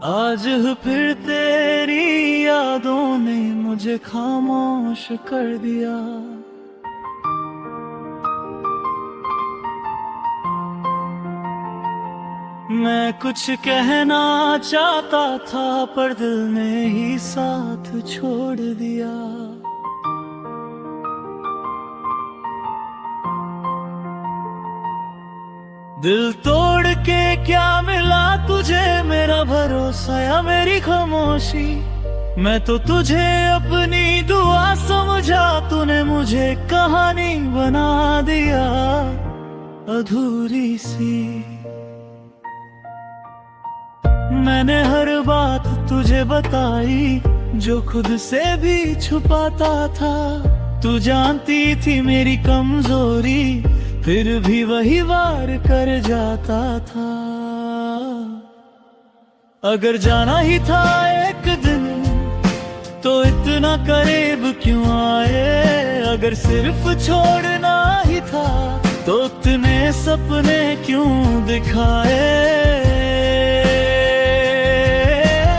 आज फिर तेरी यादों ने मुझे खामोश कर दिया। मैं कुछ कहना चाहता था पर दिल ने ही साथ छोड़ दिया। दिल तोड़ के क्या मिला तुझे, मेरा भरोसा या मेरी खामोशी। मैं तो तुझे अपनी दुआ समझा, तूने मुझे कहानी बना दिया अधूरी सी। मैंने हर बात तुझे बताई जो खुद से भी छुपाता था। तू जानती थी मेरी कमजोरी, फिर भी वही वार कर जाता था। अगर जाना ही था एक दिन तो इतना करीब क्यों आए। अगर सिर्फ छोड़ना ही था तो इतने सपने क्यों दिखाए।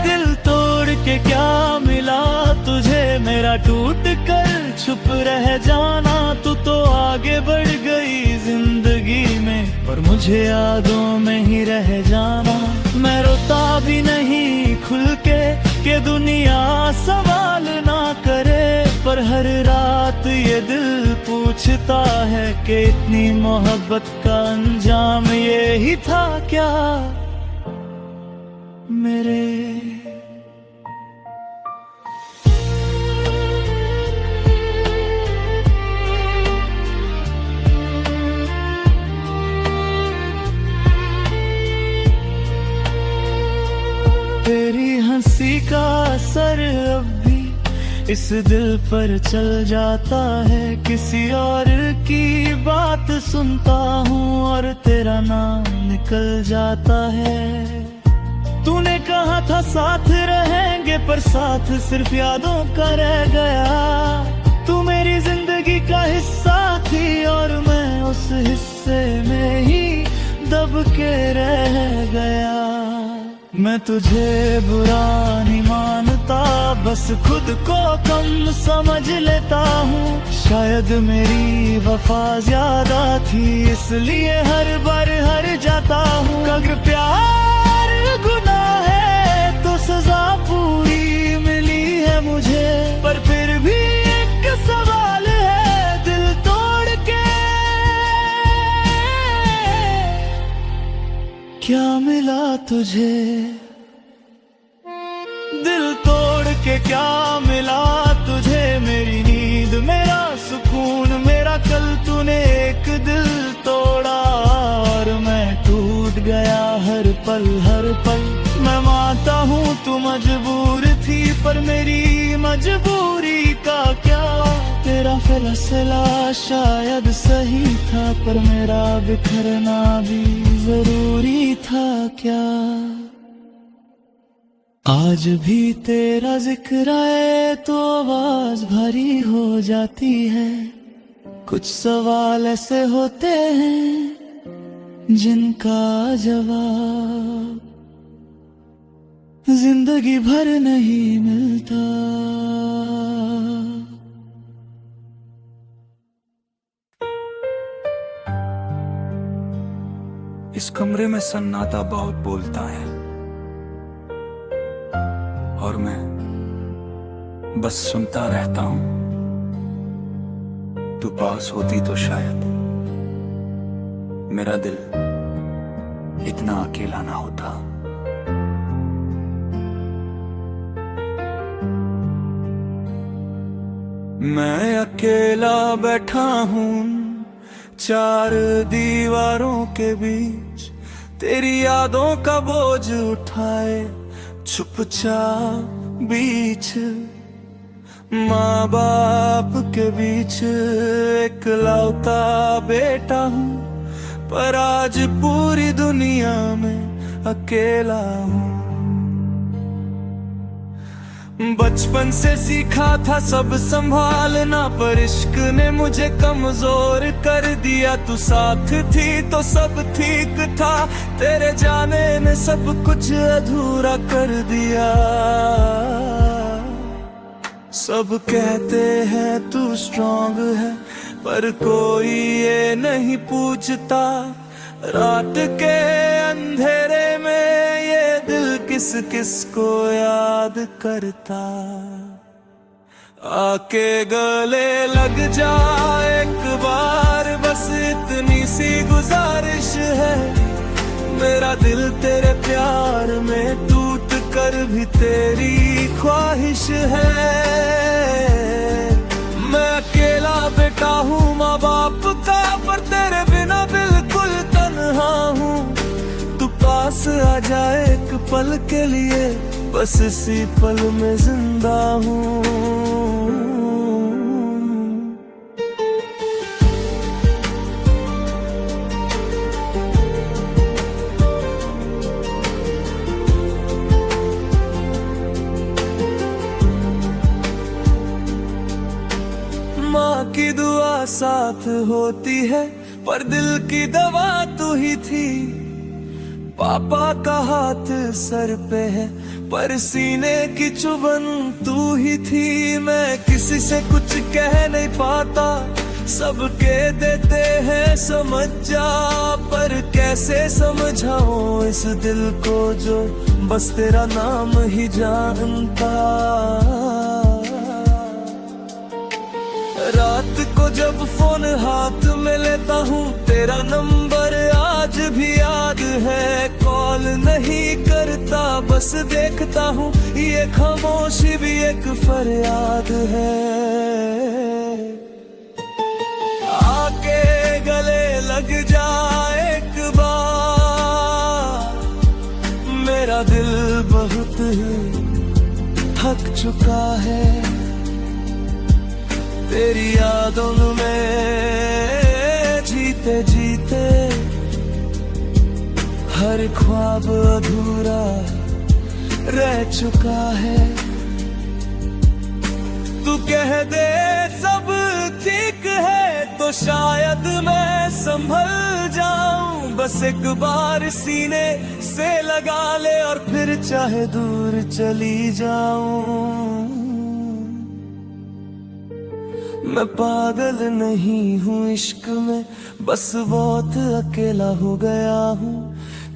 दिल तोड़ के क्या मिला तुझे, मेरा टूट कर छुप रह जाना। तू तो आगे बढ़ गई जिंदगी में और मुझे यादों में ही रह जाना। मैं रोता भी नहीं खुल के दुनिया सवाल ना करे, पर हर रात ये दिल पूछता है कि इतनी मोहब्बत का अंजाम ये ही था क्या मेरे। तेरी हंसी का असर अब भी इस दिल पर चल जाता है। किसी और की बात सुनता हूँ और तेरा नाम निकल जाता है। तूने कहा था साथ रहेंगे पर साथ सिर्फ यादों का रह गया। तू मेरी जिंदगी का हिस्सा थी और मैं उस हिस्से में ही दब के रह गया। मैं तुझे बुरा नहीं मानता, बस खुद को कम समझ लेता हूँ। शायद मेरी वफा ज्यादा थी इसलिए हर बार हार जाता हूँ। अगर प्यार गुनाह है तो सजा पूरी मिली है मुझे, पर फिर भी एक सवाल है दिल तोड़ के क्या मिला तुझे। दिल तोड़ के क्या मिला तुझे, मेरी नींद मेरा सुकून मेरा कल। तूने एक दिल तोड़ा और मैं टूट गया हर पल हर पल। मैं मानता हूँ तू मजबूर थी पर मेरी मजबूरी का क्या। तेरा फैसला शायद सही था पर मेरा बिखरना भी जरूरी था क्या। आज भी तेरा जिक्र आए तो आवाज भारी हो जाती है। कुछ सवाल ऐसे होते हैं जिनका जवाब जिंदगी भर नहीं मिलता। इस कमरे में सन्नाटा बहुत बोलता है और मैं बस सुनता रहता हूं। तू पास होती तो शायद मेरा दिल इतना अकेला ना होता। मैं अकेला बैठा हूं चार दीवारों के बीच, तेरी यादों का बोझ उठाए चुपचाप बीच। माँ बाप के बीच इकलौता बेटा हूँ, पर आज पूरी दुनिया में अकेला हूँ। बचपन से सीखा था सब संभालना, पर इश्क ने मुझे कमजोर कर दिया। तू साथ थी तो सब ठीक था, तेरे जाने ने सब कुछ अधूरा कर दिया। सब कहते हैं तू स्ट्रांग है, पर कोई ये नहीं पूछता, रात के अंधेरे में ये दिल किस किस को याद करता। आके गले लग जा एक बार, बस इतनी सी गुजारिश है। मेरा दिल तेरे प्यार में टूट कर भी तेरी ख्वाहिश है। मैं अकेला बेटा हूँ माँ बाप का, पर तेरे बिना बिल्कुल तन्हा हूँ। तू पास आ जाए एक पल के लिए, बस इसी पल में जिंदा हूँ। माँ की दुआ साथ होती है, पर दिल की दवा तू ही थी। पापा का हाथ सर पे है, पर सीने की चुभन तू ही थी। मैं किसी से कुछ कह नहीं पाता, सबके देते हैं समझ जा, पर कैसे समझाऊं इस दिल को जो बस तेरा नाम ही जानता। रात को जब फोन हाथ में लेता हूँ, तेरा नंबर आज भी याद है। कॉल नहीं करता, बस देखता हूँ, ये खामोशी भी एक फरियाद है। आके गले लग जा एक बार, मेरा दिल बहुत ही थक चुका है तेरी यादों में जीते जीते। हर ख्वाब अधूरा रह चुका है। तू कह दे सब ठीक है तो शायद मैं संभल जाऊं। बस एक बार सीने से लगा ले और फिर चाहे दूर चली जाऊं। मैं पागल नहीं हूँ इश्क में, बस बहुत अकेला हो गया हूँ।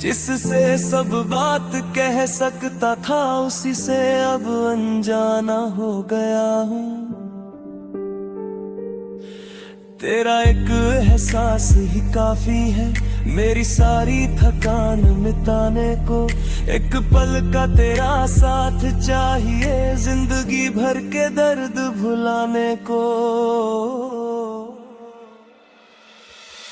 जिससे सब बात कह सकता था, उसी से अब अनजाना हो गया हूँ। तेरा एक एहसास ही काफी है मेरी सारी थकान मिटाने को। एक पल का तेरा साथ चाहिए जिंदगी भर के दर्द भुलाने को।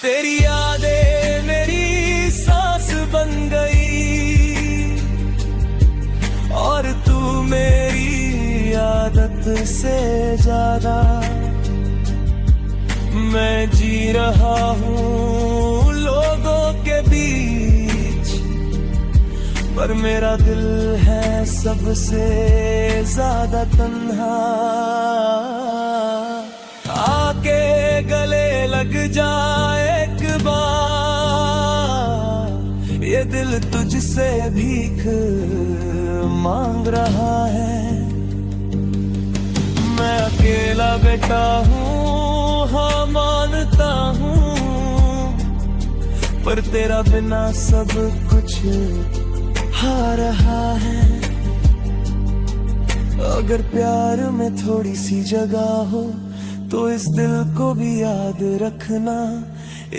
तेरी यादें मेरी सांस बन गई और तू मेरी आदत से ज्यादा। मैं जी रहा हूँ लोगों के बीच, पर मेरा दिल है सबसे ज्यादा तन्हा। आके गले लग जा एक बार, ये दिल तुझसे भीख मांग रहा है। मैं अकेला बेटा हूँ, हाँ मानता हूँ, पर तेरा बिना सब कुछ हा रहा है। अगर प्यार में थोड़ी सी जगह हो तो इस दिल को भी याद रखना।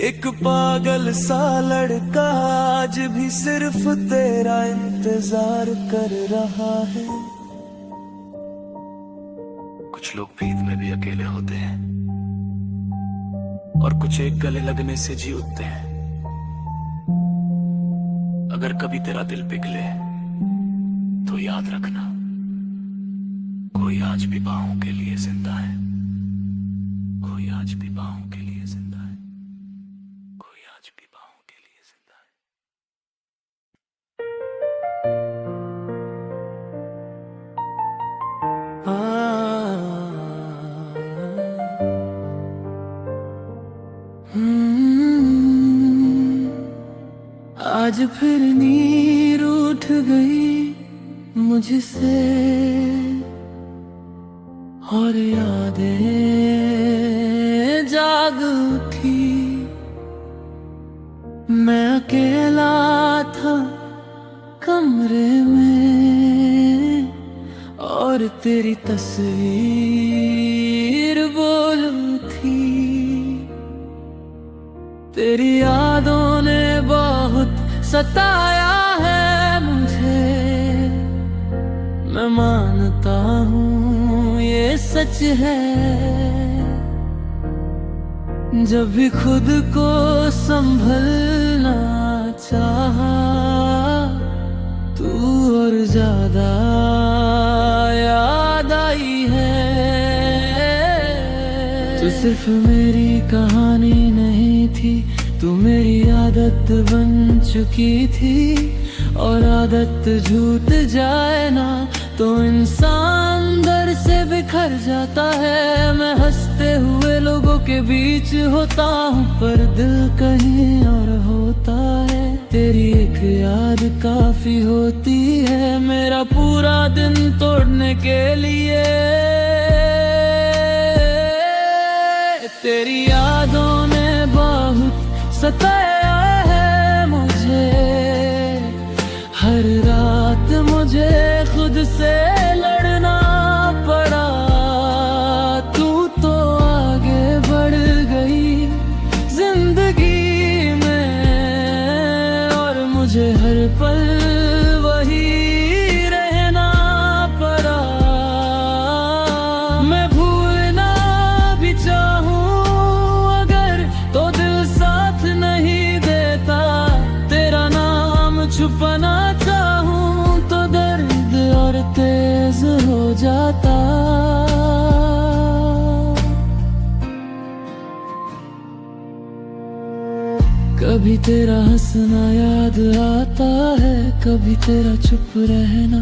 एक पागल सा लड़का आज भी सिर्फ तेरा इंतजार कर रहा है। कुछ लोग भी ईद में भी अकेले होते हैं और कुछ एक गले लगने से जी उठते हैं। अगर कभी तेरा दिल पिघले तो याद रखना, कोई आज भी बाहों के लिए जिंदा है। कोई आज भी बाहों के लिए जिंदा है। कोई आज भी बाहों के लिए जिंदा है। आज फिर नीर उठ गई मुझसे और यादें जाग उठी। मैं अकेला था कमरे में और तेरी तस्वीर बोल थी। तेरी यादों ने बहुत सताया है मुझे, मैं मानता हूँ ये सच है। जब भी खुद को संभलना चाहा, तू और ज्यादा याद आई है। तू सिर्फ मेरी कहानी नहीं थी, तू मेरी आदत बन चुकी थी। और आदत झूठ जाए ना तो इंसान अंदर से बिखर जाता है। मैं हंसते हुए लोगों के बीच होता हूँ, पर दिल कहीं और होता है। तेरी एक याद काफी होती है मेरा पूरा दिन तोड़ने के लिए। तेरी यादों ने बहुत सताया है मुझे, हर रात मुझे खुद से लड़ना पड़ा। तू तो आगे बढ़ गई जिंदगी में और मुझे हर पल वही रहना पड़ा। मैं भूलना भी चाहूं अगर तो दिल साथ नहीं देता। तेरा नाम छुपाना चाहूं तो दर्द और तेज हो जाता। कभी तेरा हंसना याद आता है, कभी तेरा चुप रहना,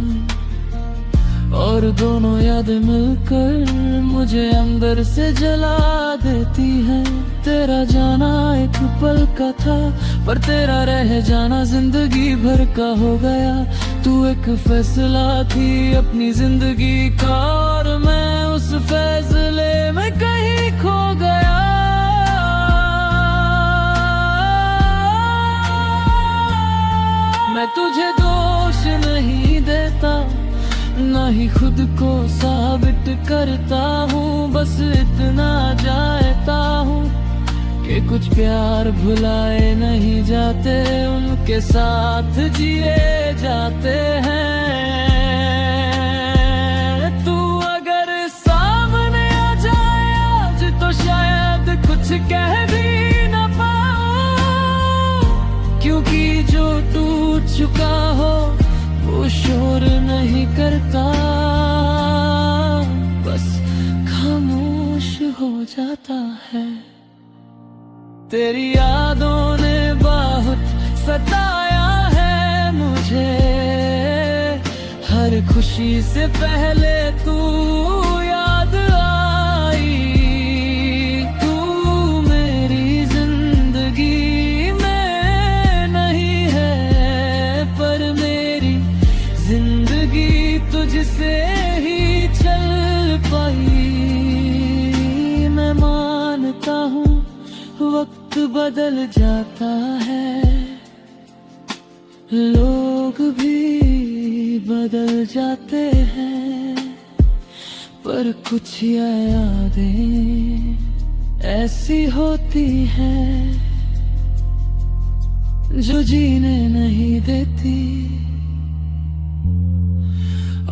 और दोनों यादें मिलकर मुझे अंदर से जला देती हैं। तेरा जाना एक पल का था, पर तेरा रह जाना जिंदगी भर का हो गया। तू एक फैसला थी अपनी जिंदगी का, और मैं उस फैसले में कहीं खो गया। मैं तुझे दोष नहीं देता, ना ही खुद को साबित करता हूँ। बस इतना जानता हूँ कि कुछ प्यार भुलाए नहीं जाते, उनके साथ जिए जाते हैं। तू अगर सामने आ जाए आज तो शायद कुछ कह भी ना पाऊं, क्योंकि जो टूट चुका हो वो शोर नहीं करता, बस खामोश हो जाता है। तेरी यादों ने बहुत सताया है मुझे, हर खुशी से पहले तू याद आई। तू मेरी जिंदगी में नहीं है, पर मेरी जिंदगी तुझसे ही चल पाई। मैं मानता हूँ वक्त बदल जाता है, लोग भी बदल जाते हैं, पर कुछ यादें ऐसी होती हैं जो जीने नहीं देती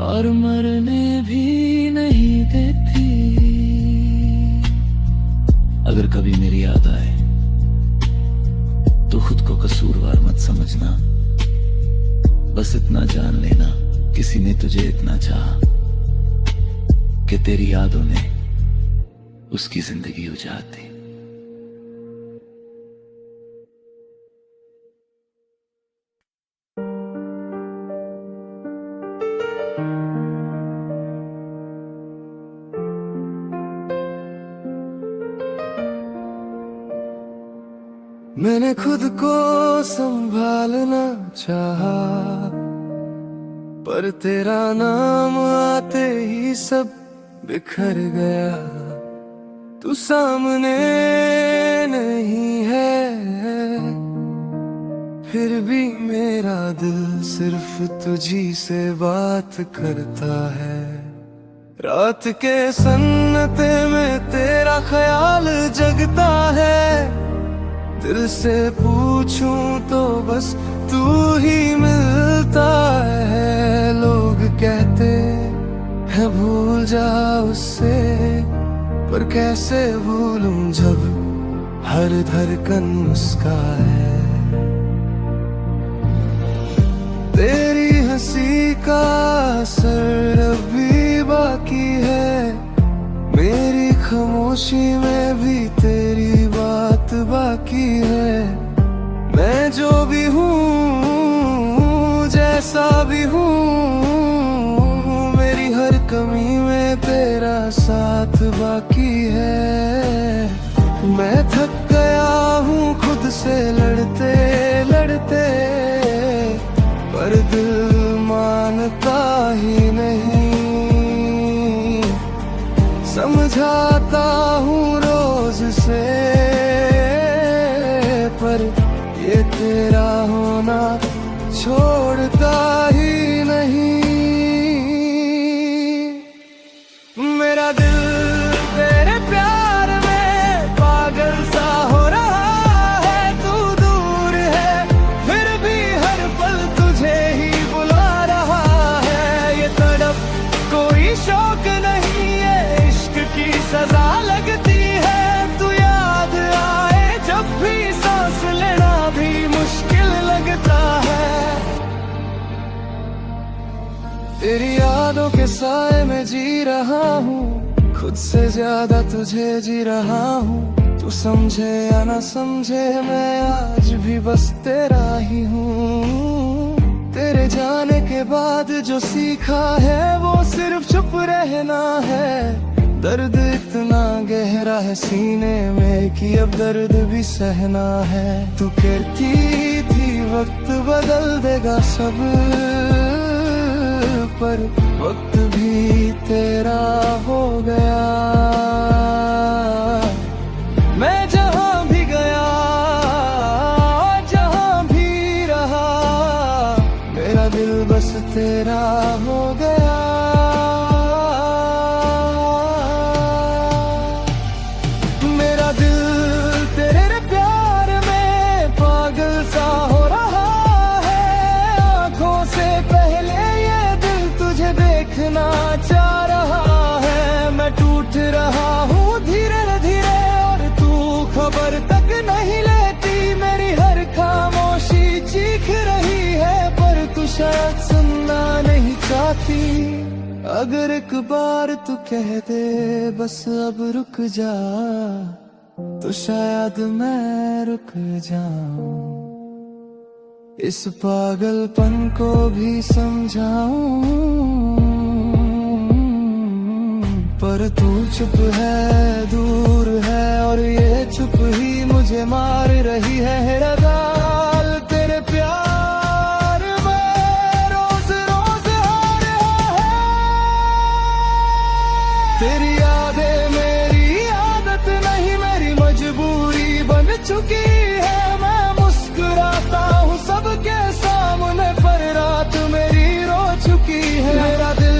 और मरने भी नहीं देती। अगर कभी मेरी याद आए तो खुद को कसूरवार मत समझना। बस इतना जान लेना किसी ने तुझे इतना चाहा कि तेरी यादों ने उसकी जिंदगी उजाड़ दी। मैंने खुद को संभालना चाहा, पर तेरा नाम आते ही सब बिखर गया। तू सामने नहीं है, फिर भी मेरा दिल सिर्फ तुझी से बात करता है। रात के सन्नाटे में तेरा ख्याल जगता है। दिल से पूछूं तो बस तू ही मिलता है। लोग कहते हैं भूल जा उससे, पर कैसे भूलूं जब हर धड़कन उसका है। तेरी हंसी का असर अभी बाकी है, मेरी खामोशी में भी तेरी बात बाकी है। मैं जो भी हूँ, जैसा भी हूँ, मेरी हर कमी में तेरा साथ बाकी है। मैं थक गया हूँ खुद से लड़ते लड़ते, पर दिल मानता ही नहीं। समझाता हूँ रोज से, पर ये तेरा होना छोड़ता ही नहीं। मेरा दिल तेरे प्यार में पागल सा हो रहा है। तू दूर है फिर भी हर पल तुझे ही बुला रहा है। ये तड़प कोई शौक नहीं है, इश्क की सजा लगती है। तू याद आए जब भी सांस लेना भी मुश्किल लगता है। तेरी यादों के साए में जी रहा हूँ, खुद से ज्यादा तुझे जी रहा हूँ। तू समझे या ना समझे मैं आज भी बस तेरा ही हूँ। तेरे जाने के बाद जो सीखा है वो सिर्फ चुप रहना है। दर्द इतना गहरा है सीने में कि अब दर्द भी सहना है। तू कहती थी वक्त बदल देगा सब, पर वक्त भी तेरा हो गया। मैं जहां भी गया, जहां भी रहा, मेरा दिल बस तेरा हो गया। मेरा दिल तेरे प्यार में पागल सा हो रहा है। आंखों से पहले देखना चाह रहा है। मैं टूट रहा हूँ धीरे धीरे, और तू खबर तक नहीं लेती। मेरी हर खामोशी चीख रही है, पर तू शायद सुनना नहीं चाहती। अगर एक बार तू कह दे बस अब रुक जा, तो शायद मैं रुक जाऊं। इस पागलपन को भी समझाऊं, पर तू चुप है, दूर है, और ये चुप ही मुझे मार रही है। मेरा गाल तेरे प्यार में रोज रोज आ रहा है। तेरी यादें मेरी आदत नहीं, मेरी मजबूरी बन चुकी है। मैं मुस्कुराता हूँ सबके सामने, पर रात मेरी रो चुकी है। मेरा दिल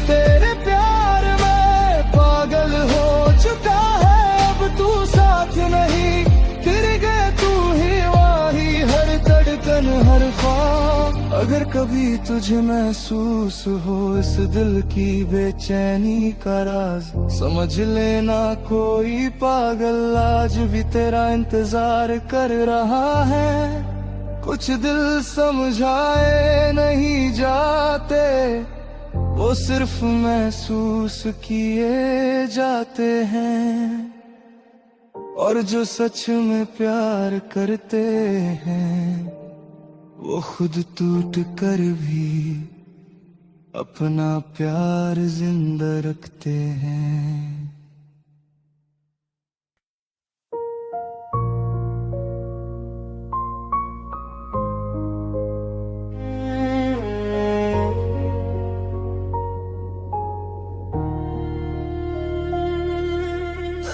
तेरे प्यार में पागल हो चुका है। अब तू साथ नहीं, फिर गए तू ही वाही, हर धड़कन हर ख्वाब। अगर कभी तुझे महसूस हो इस दिल की बेचैनी का राज, समझ लेना कोई पागल आज भी तेरा इंतजार कर रहा है। कुछ दिल समझाए नहीं जाते, वो सिर्फ महसूस किए जाते हैं। और जो सच में प्यार करते हैं, वो खुद टूट कर भी अपना प्यार जिंदा रखते हैं।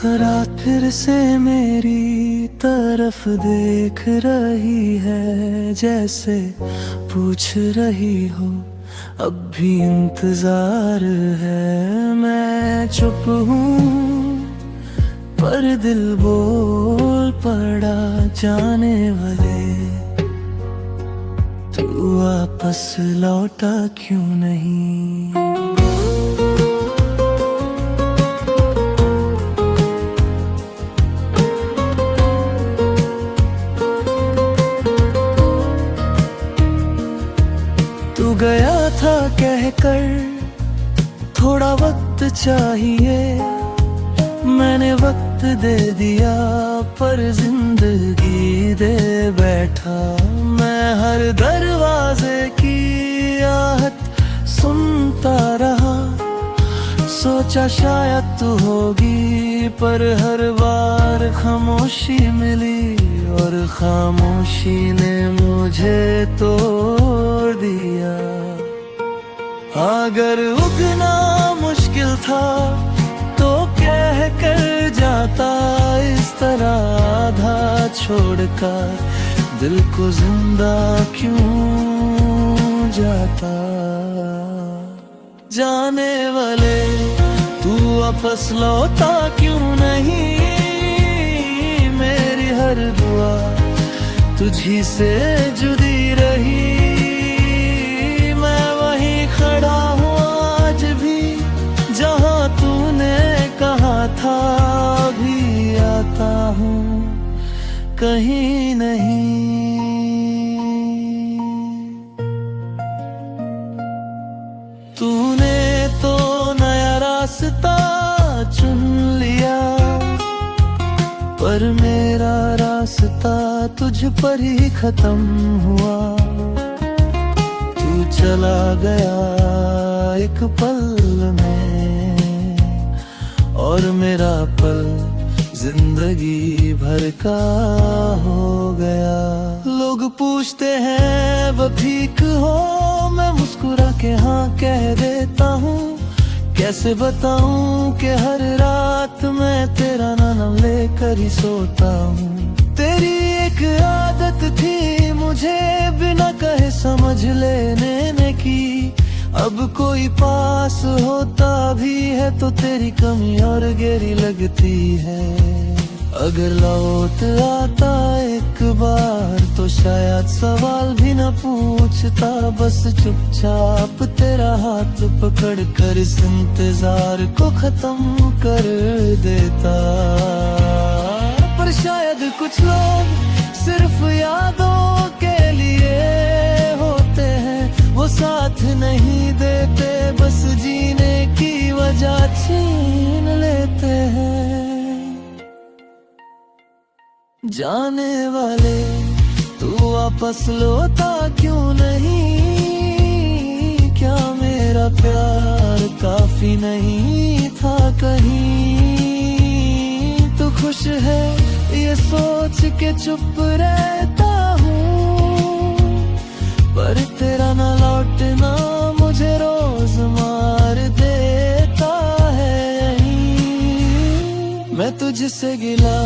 रात फिर से मेरी तरफ देख रही है, जैसे पूछ रही हो अब भी इंतजार है। मैं चुप हूँ पर दिल बोल पड़ा, जाने वाले तू वापस लौटा क्यों नहीं। तू गया था कहकर थोड़ा वक्त चाहिए, मैंने वक्त दे दिया पर जिंदगी दे बैठा। मैं हर दरवाजे की आहट सुनता रहा, सोचा शायद तू होगी, पर हर बार खामोशी मिली और खामोशी ने मुझे तोड़ दिया। अगर उगना मुश्किल था तो कह कर जाता, इस तरह आधा छोड़कर दिल को जिंदा क्यों जाता। जाने वाले तू वापस लौटा क्यों नहीं, मेरी हर दुआ तुझी से जुड़ी रही। मैं वहीं खड़ा हूँ आज भी जहाँ तूने कहा था, भी आता हूँ कहीं नहीं। तूने तो नया रास्ता चुन लिया, पर मेरा रास्ता तुझ पर ही खत्म हुआ। तू चला गया एक पल में और मेरा पल जिंदगी भर का हो गया। लोग पूछते हैं अब ठीक हो, मैं मुस्कुरा के हाँ कह देता हूँ। कैसे बताऊं कि हर रात मैं तेरा नाम लेकर ही सोता हूँ। तेरी एक आदत थी मुझे बिना कहे समझ लेने की, अब कोई पास होता भी है तो तेरी कमी और गहरी लगती है। अगर लौट आता एक बार तो शायद सवाल भी न पूछता, बस चुपचाप तेरा हाथ पकड़ कर इस इंतजार को खत्म कर देता। पर शायद कुछ लोग सिर्फ यादों के लिए होते हैं, वो साथ नहीं देते, बस जीने की वजह छीन लेते हैं। जाने वाले तू वापस लौटा क्यों नहीं, क्या मेरा प्यार काफी नहीं था कहीं। तू खुश है ये सोच के चुप रहता हूँ, पर तेरा न लौटना मुझे रोज मार देता है। मैं तुझसे गिला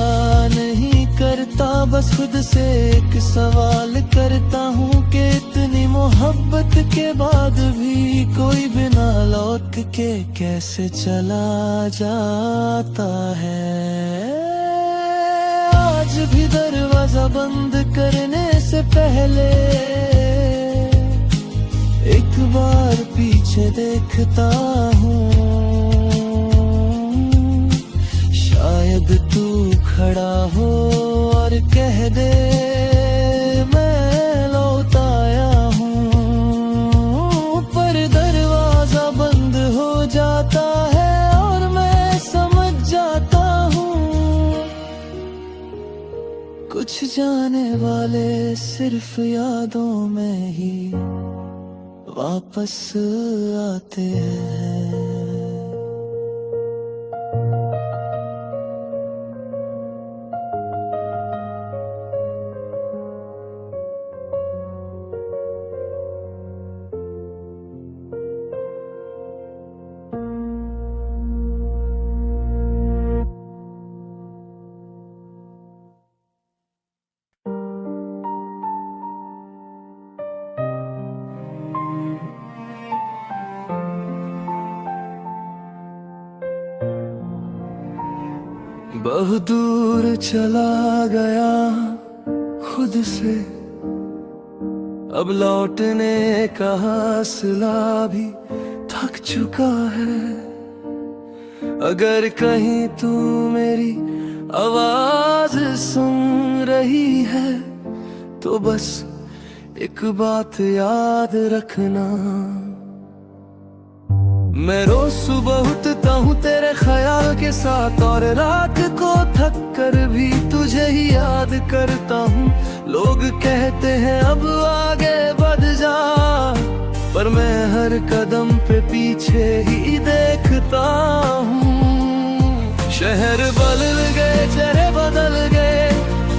नहीं करता, बस खुद से एक सवाल करता हूँ कि इतनी मोहब्बत के बाद भी कोई बिना लौट के कैसे चला जाता है। आज भी दरवाजा बंद करने से पहले एक बार पीछे देखता हूँ, शायद तू खड़ा हो और कह दे मैं लौट आया हूँ। पर दरवाजा बंद हो जाता है और मैं समझ जाता हूँ, कुछ जाने वाले सिर्फ यादों में ही वापस आते हैं। बहुत दूर चला गया खुद से, अब लौटने का हौसला भी थक चुका है। अगर कहीं तू मेरी आवाज सुन रही है तो बस एक बात याद रखना, मैं रोज सुबह उठता हूँ तेरे ख्याल के साथ, और रात को थक कर भी तुझे ही याद करता हूँ। लोग कहते हैं अब आगे बढ़ जा, पर मैं हर कदम पे पीछे ही देखता हूँ। शहर बदल गए, चेहरे बदल गए,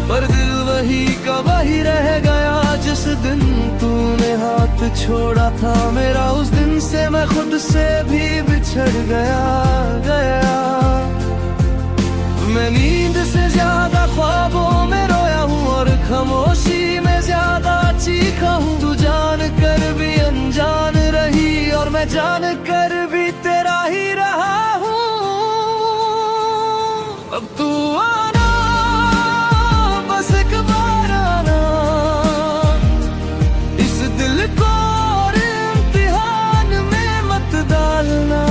पर दिल वही का वही रह गया। जिस दिन तूने हाथ छोड़ा था मेरा, उस दिन से मैं खुद से भी बिछड़ गया। मैं नींद से ज्यादा ख्वाबों में रोया हूँ, और खामोशी में ज्यादा चीखा हूँ। तू जान कर भी अनजान रही, और मैं जान कर भी तेरा ही रहा हूँ। अब तू आना, बस एक बार आना, इस दिल को और इम्तिहान में मत डालना।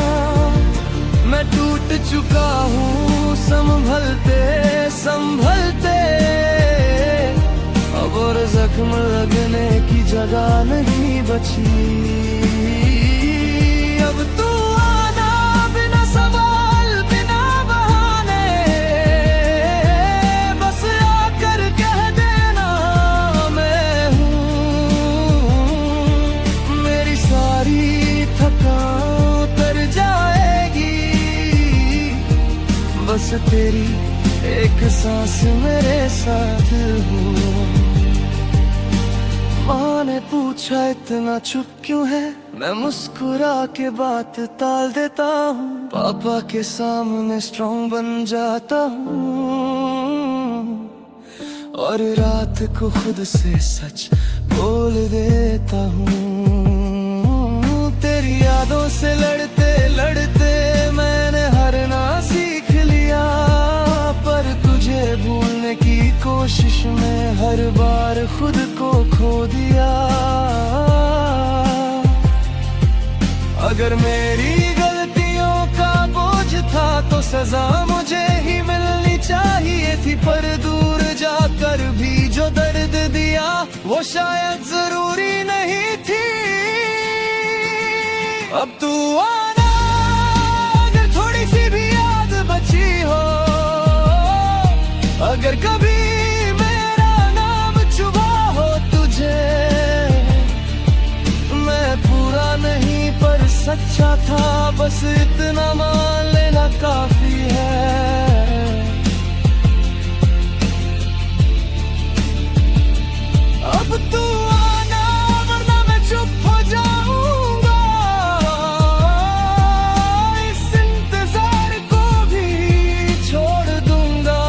मैं टूट चुका हूँ संभलते संभलते, अब और जख्म लगने की जगह नहीं बची। अब तू आना, बिना सवाल बिना बहाने, बस आकर कह देना मैं हूँ। मेरी सारी थकान उतर जाएगी, बस तेरी एक सांस मेरे साथ हो। माँ ने पूछा इतना चुप क्यों है, मैं मुस्कुरा के बात टाल देता हूँ। पापा के सामने स्ट्रॉन्ग बन जाता हूँ, और रात को खुद से सच बोल देता हूँ। तेरी यादों से लड़ते लड़ते मैंने हारना सीख लिया, पर तुझे भूलने की कोशिश में हर बार खुद को खो दिया। अगर मेरी गलतियों का बोझ था तो सजा मुझे ही मिलनी चाहिए थी, पर दूर जाकर भी जो दर्द दिया वो शायद जरूरी नहीं थी। अब तू आना, अगर थोड़ी सी भी याद बची हो, अगर कभी मेरा नाम चुभा हो तुझे, मैं पूरा नहीं पर सच्चा था, बस इतना मान लेना काफी है। अब तू आना, वरना मैं चुप हो जाऊंगा। इस इंतजार को भी छोड़ दूंगा,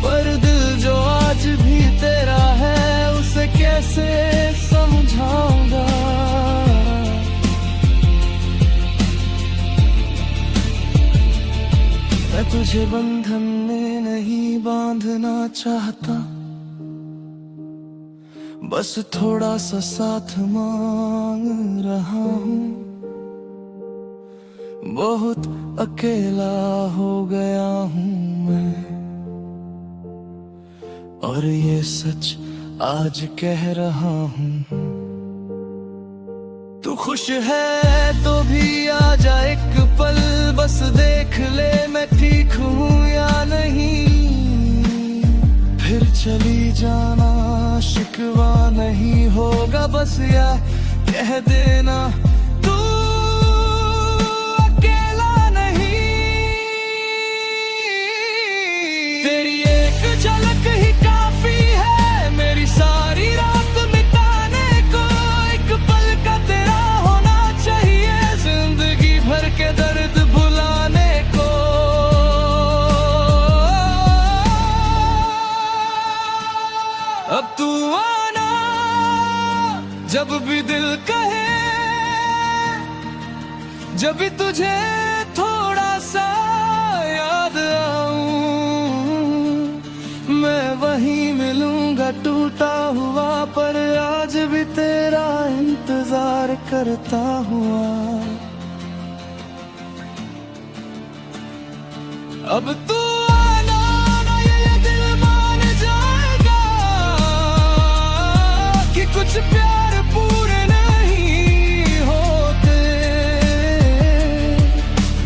पर दिल जो आज भी तेरा है उसे कैसे समझाऊंगा। मैं तुझे बंधन में नहीं बांधना चाहता, बस थोड़ा सा साथ मांग रहा हूँ। बहुत अकेला हो गया हूँ मैं, और ये सच आज कह रहा हूँ। तू खुश है तो भी आ जा एक पल, बस देख ले मैं ठीक हूँ या नहीं। फिर चली जाना, शिकवा नहीं होगा, बस या कह देना तू अकेला नहीं। तेरी एक झलक ही काफी है मेरी सारी रात मिटाने को। एक पल का तेरा होना चाहिए जिंदगी भर के दर्द भुलाने को। अब तू आना, जब भी दिल कहे, जब भी तुझे थोड़ा सा याद टूटा हुआ पर आज भी तेरा इंतजार करता हुआ। अब तू आना ना, ये दिल मान जाएगा कि कुछ प्यार पूरे नहीं होते।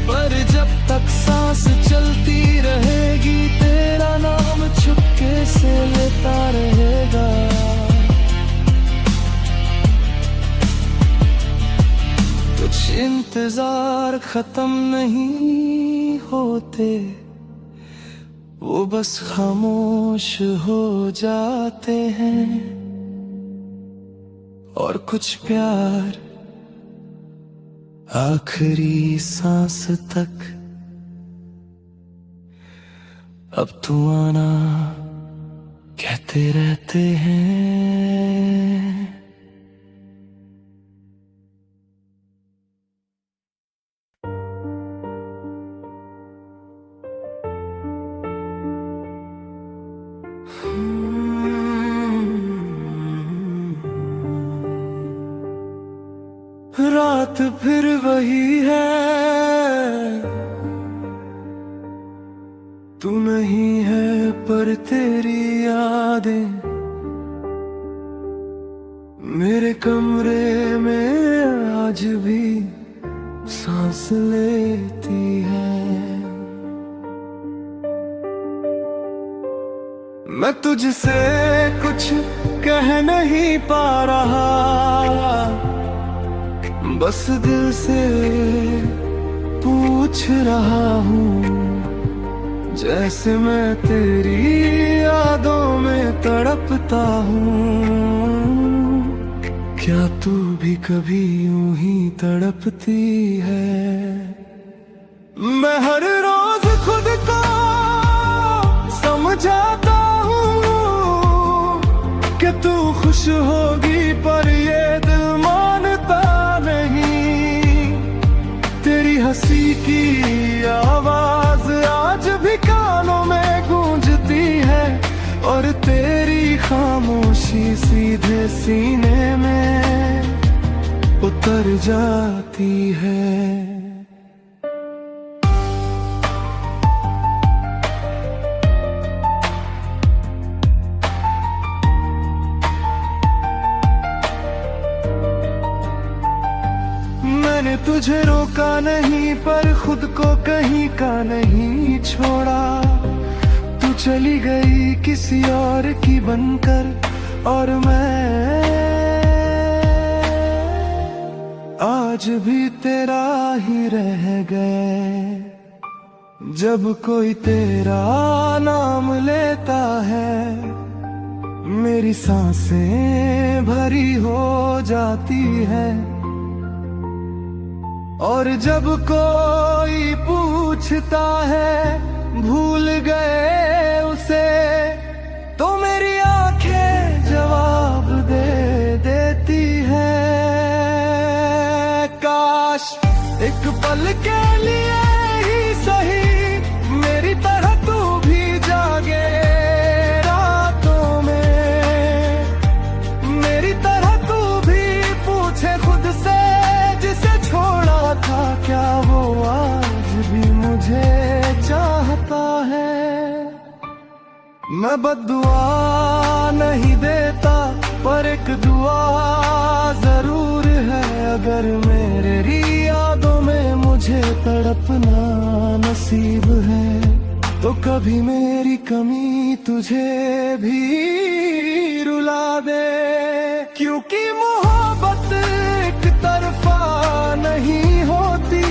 पर जब तक सांस चलती रहेगी तेरा नाम चुपके से लेता रहेगा। कुछ इंतजार खत्म नहीं होते, वो बस खामोश हो जाते हैं। और कुछ प्यार आखिरी सांस तक। अब तू आना कहते रहते हैं। रात फिर वही है, तू नहीं है पर तेरी यादें मेरे कमरे में आज भी सांस लेती है। मैं तुझसे कुछ कह नहीं पा रहा, बस दिल से पूछ रहा हूँ। जैसे मैं तेरी यादों में तड़पता हूँ, क्या तू भी कभी यूं ही तड़पती है? मैं हर रोज खुद को समझाता हूँ कि तू खुश होगी, पर ये दिल मानता नहीं। तेरी हंसी की आवाज आज भी कानों में गूंजती है, और तेरी खामोशी सीधे सीने में उतर जाती है। मैंने तुझे रोका नहीं, पर खुद को कहीं का नहीं छोड़ा। तू चली गई किसी और की बनकर, और मैं आज भी तेरा ही रह गए। जब कोई तेरा नाम लेता है, मेरी सांसें भरी हो जाती है। और जब कोई पूछता है भूल गए उसे, तो मेरी आंखें जवाब दे देती है। काश एक पल के लिए ही सही मेरी तरह तू भी जागे रातों में। मेरी तरह तू भी पूछे खुद से, जिसे छोड़ा था क्या वो आज भी मुझे चाहता है। मैं बद्दुआ नहीं देता, पर एक दुआ जरूर है। अगर मेरी यादों में मुझे तड़पना नसीब है, तो कभी मेरी कमी तुझे भी रुला दे। क्योंकि मोहब्बत एक तरफा नहीं होती,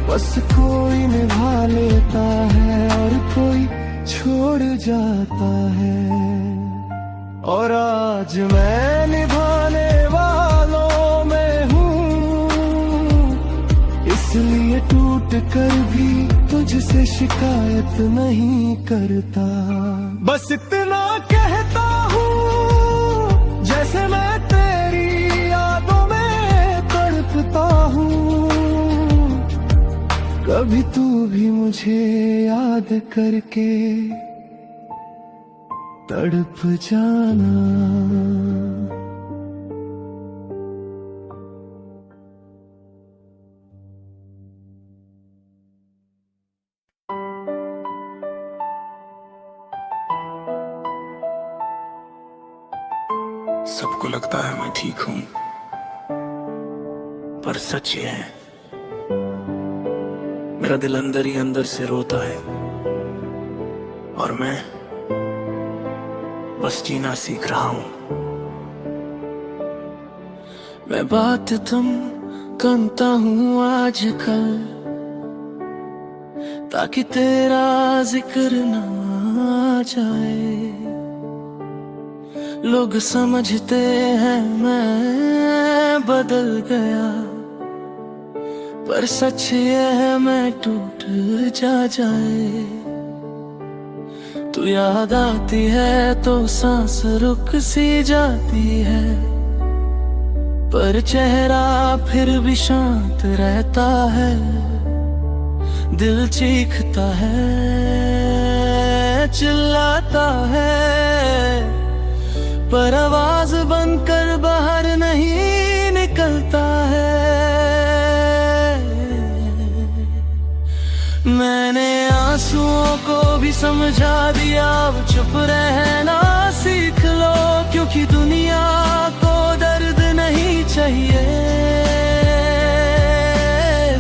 बस कोई निभा लेता है और कोई छोड़ जाता है। और आज मैं निभाने वालों में हूँ, इसलिए टूट कर भी तुझसे शिकायत नहीं करता। बस इतना कहता हूँ, जैसे मैं तेरी यादों में तड़पता हूँ। कभी तू भी मुझे याद करके तड़प जाना। सबको लगता है मैं ठीक हूं, पर सच ये है मेरा दिल अंदर ही अंदर से रोता है, और मैं बस जीना सीख रहा हूं। मैं बात तुम करता हूं आजकल, ताकि तेरा जिक्र ना आ जाए। लोग समझते हैं मैं बदल गया, पर सच ये है मैं टूट जाए। तू याद आती है तो सांस रुक सी जाती है, पर चेहरा फिर भी शांत रहता है। दिल चीखता है, चिल्लाता है, पर आवाज बनकर बाहर नहीं निकलता है। मैंने आंसुओं को भी समझा दिया, अब चुप रहना सीख लो, क्योंकि दुनिया को दर्द नहीं चाहिए,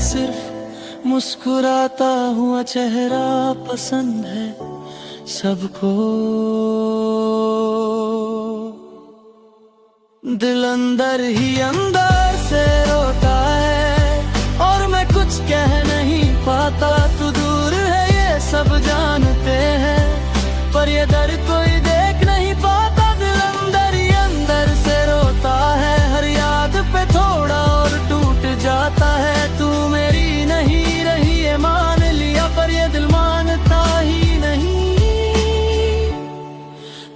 सिर्फ मुस्कुराता हुआ चेहरा पसंद है सबको। दिल अंदर ही अंदर से रोता है, और मैं कुछ कह नहीं पाता। तू दूर है ये सब जानते हैं, पर ये दर्द कोई देख नहीं पाता। दिल अंदर ही अंदर से रोता है, हर याद पे थोड़ा और टूट जाता है। तू मेरी नहीं रही ये मान लिया, पर ये दिल मानता ही नहीं,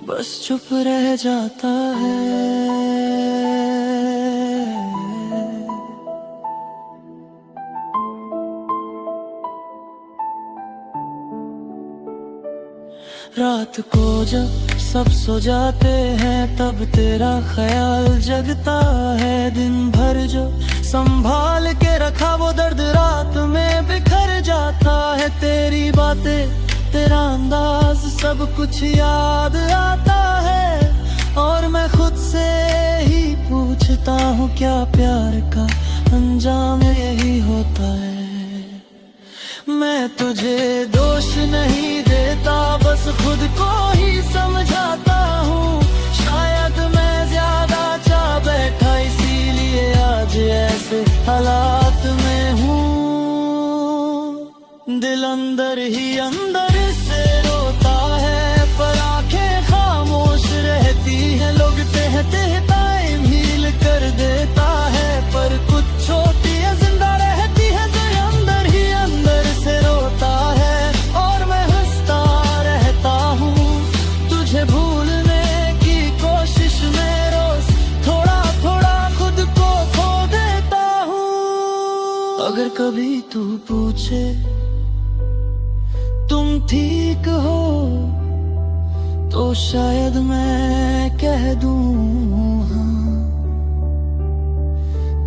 बस चुप रह जाता है। रात को जब सब सो जाते हैं, तब तेरा ख्याल जगता है। दिन भर जो संभाल के रखा वो दर्द रात में बिखर जाता है। तेरी बातें, तेरा अंदाज, सब कुछ याद आता है, और मैं खुद से ही पूछता हूँ क्या प्यार का अंजाम यही होता है। मैं तुझे दोष नहीं देता, बस खुद को ही समझाता हूँ। शायद मैं ज्यादा चाह बैठा, इसीलिए आज ऐसे हालात में हूँ। दिल अंदर ही अंदर से रोता है, पर आंखें खामोश रहती हैं। लोग कहते हैं टाइम हील कर देता है, पर कुछ छोटी है जिंदा रहती है। दिल अंदर ही अंदर से रोता है, और मैं हंसता रहता हूँ तुझे भूलने की कोशिश में। रोज थोड़ा थोड़ा खुद को खो देता हूँ। अगर कभी तू पूछे तुम ठीक हो, तो शायद मैं कह दूं हाँ,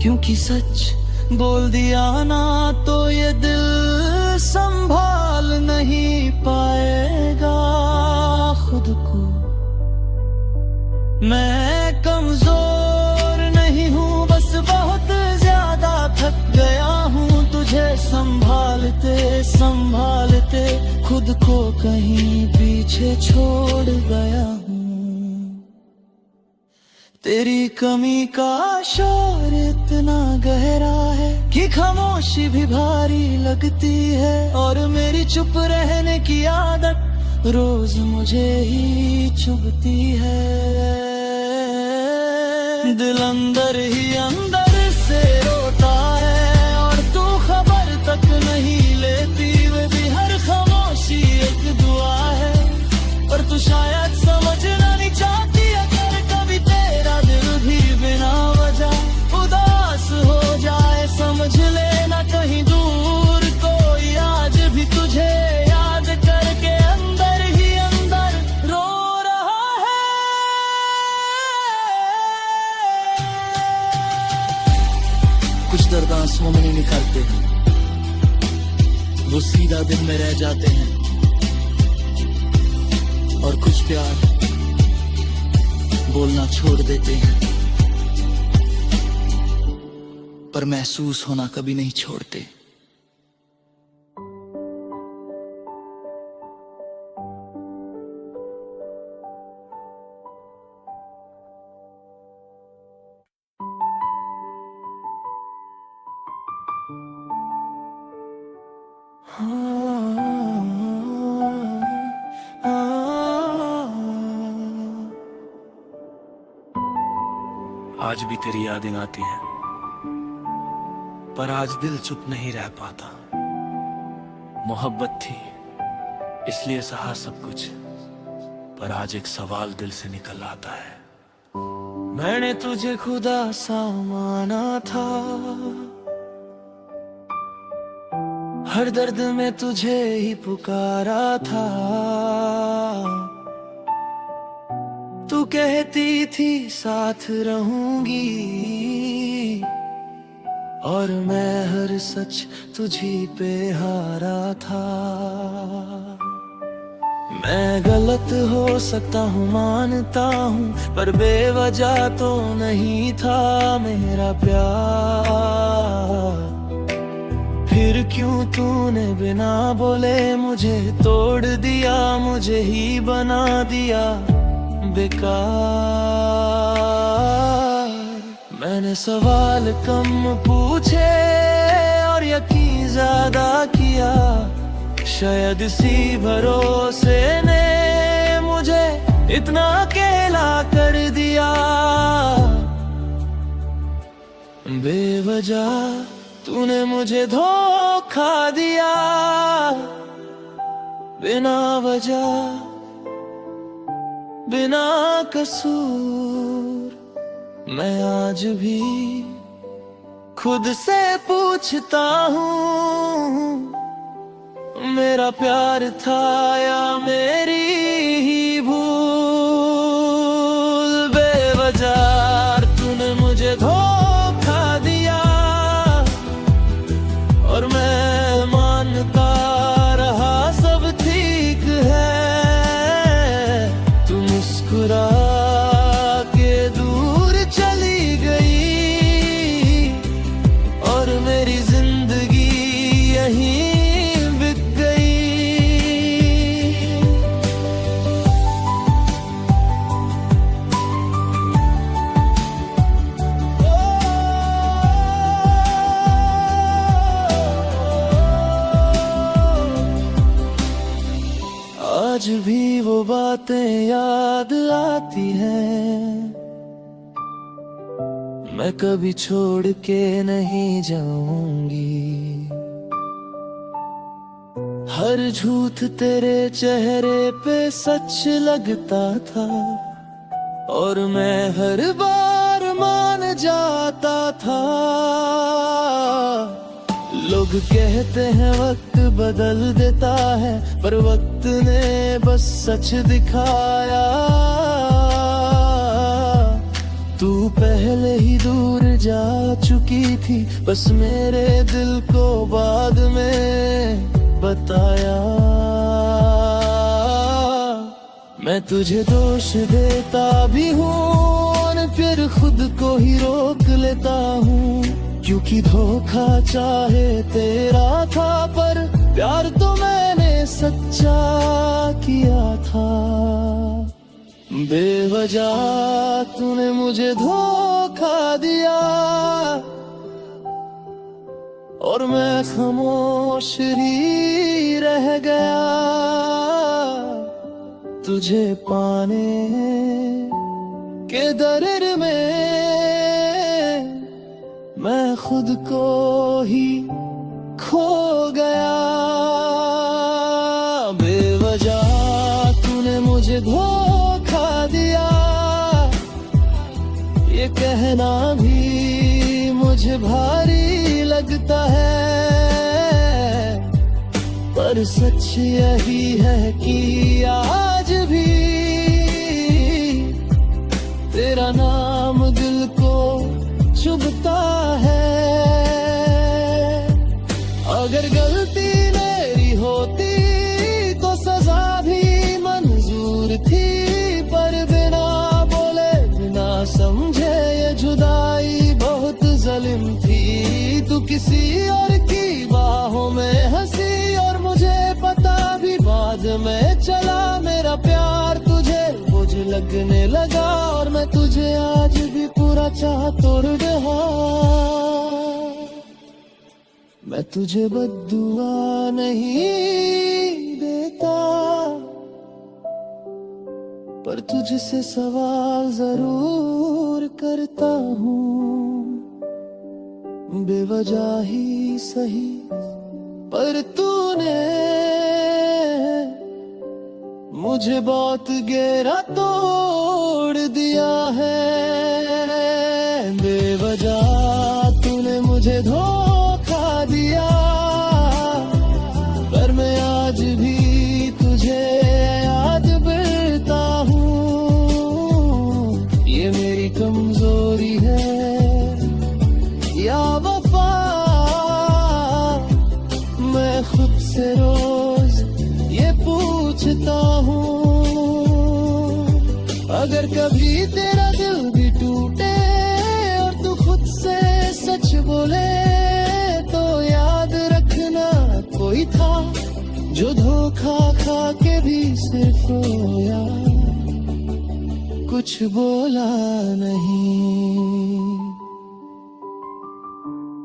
क्योंकि सच बोल दिया ना तो ये दिल संभाल नहीं पाएगा खुद को। मैं कमजोर नहीं हूँ, बस बहुत ज्यादा थक गया हूँ। तुझे संभालते संभालते खुद को कहीं पीछे छोड़ गया हूँ। तेरी कमी का शोर इतना गहरा है कि खामोशी भी भारी लगती है, और मेरी चुप रहने की आदत रोज मुझे ही चुभती है। दिल अंदर ही अंदर से रोता है, और तू खबर तक नहीं लेती। वे भी हर खामोशी एक दुआ है, पर तू शायद समझना नहीं चाहती। अगर कभी तेरा दिल भी बिना वजह उदास हो जाए, समझ लेना कहीं दूर कोई आज भी तुझे याद करके अंदर ही अंदर रो रहा वो सीधा दिल में रह जाते हैं, और कुछ प्यार बोलना छोड़ देते हैं, पर महसूस होना कभी नहीं छोड़ते। आज भी तेरी यादें आती हैं, पर आज दिल चुप नहीं रह पाता। मोहब्बत थी इसलिए सहा सब कुछ, पर आज एक सवाल दिल से निकल आता है। मैंने तुझे खुदा सा माना था, हर दर्द में तुझे ही पुकारा था। तू कहती थी साथ रहूंगी, और मैं हर सच तुझी पे हारा था। मैं गलत हो सकता हूँ मानता हूँ, पर बेवजह तो नहीं था मेरा प्यार। फिर क्यों तूने बिना बोले मुझे तोड़ दिया, मुझे ही बना दिया बेकार। मैंने सवाल कम पूछे और यकीन ज्यादा किया, शायद इसी भरोसे ने मुझे इतना अकेला कर दिया। बेवजह तूने मुझे धोखा दिया, बिना वजह बिना कसूर। मैं आज भी खुद से पूछता हूँ, मेरा प्यार था या मेरी ही भूल। बेवजह तूने मुझे धोखा दिया, और मैं मानता रहा सब ठीक है। तू मुस्कुरा के दूर चली गई, और मेरी जिंदगी यहीं बिक गई। आज भी वो बातें याद आती हैं, मैं कभी छोड़ के नहीं जाऊंगी। हर झूठ तेरे चेहरे पे सच लगता था, और मैं हर बार मान जाता था। लोग कहते हैं वक्त बदल देता है, पर वक्त ने बस सच दिखाया। तू पहले ही दूर जा चुकी थी, बस मेरे दिल को बाद में बताया। मैं तुझे दोष देता भी हूँ, और फिर खुद को ही रोक लेता हूँ, क्योंकि धोखा चाहे तेरा था, पर प्यार तो मैंने सच्चा किया था। बेवजह तूने मुझे धोखा दिया, और मैं खामोश ही रह गया। तुझे पाने के दर्द में मैं खुद को ही खो गया। बेवजह तूने मुझे धोखा दिया, ये कहना भी मुझे भारी लगता है, पर सच यही है कि आज भी तेरा नाम दिल को चुभता है। अगर गलती ने मेरी होती तो सजा भी मंजूर थी, पर बिना बोले बिना समझे ये जुदाई बहुत जालिम थी। तू किसी और की बाहों में हंसी और मुझे पता भी बाद में चला, मेरा प्यार तुझे बोझ लगने लगा और मैं तुझे आज भी पूरा चाह तोड़ रहा। मैं तुझे बद्दुआ नहीं देता, पर तुझसे सवाल जरूर करता हूँ, बेवजह ही सही पर तूने मुझे बहुत गहरा तोड़ दिया है। बेवजह तूने मुझे धोखा दिया, पर मैं आज भी तुझे याद करता हूँ। ये मेरी कमजोरी है या वफा, मैं खुद से रोज ये पूछता हूँ। अगर कभी तेरा दिल भी टूटे और तू खुद से सच बोले, तो याद रखना कोई था जो धोखा खा के भी सिर्फ रोया, कुछ बोला नहीं।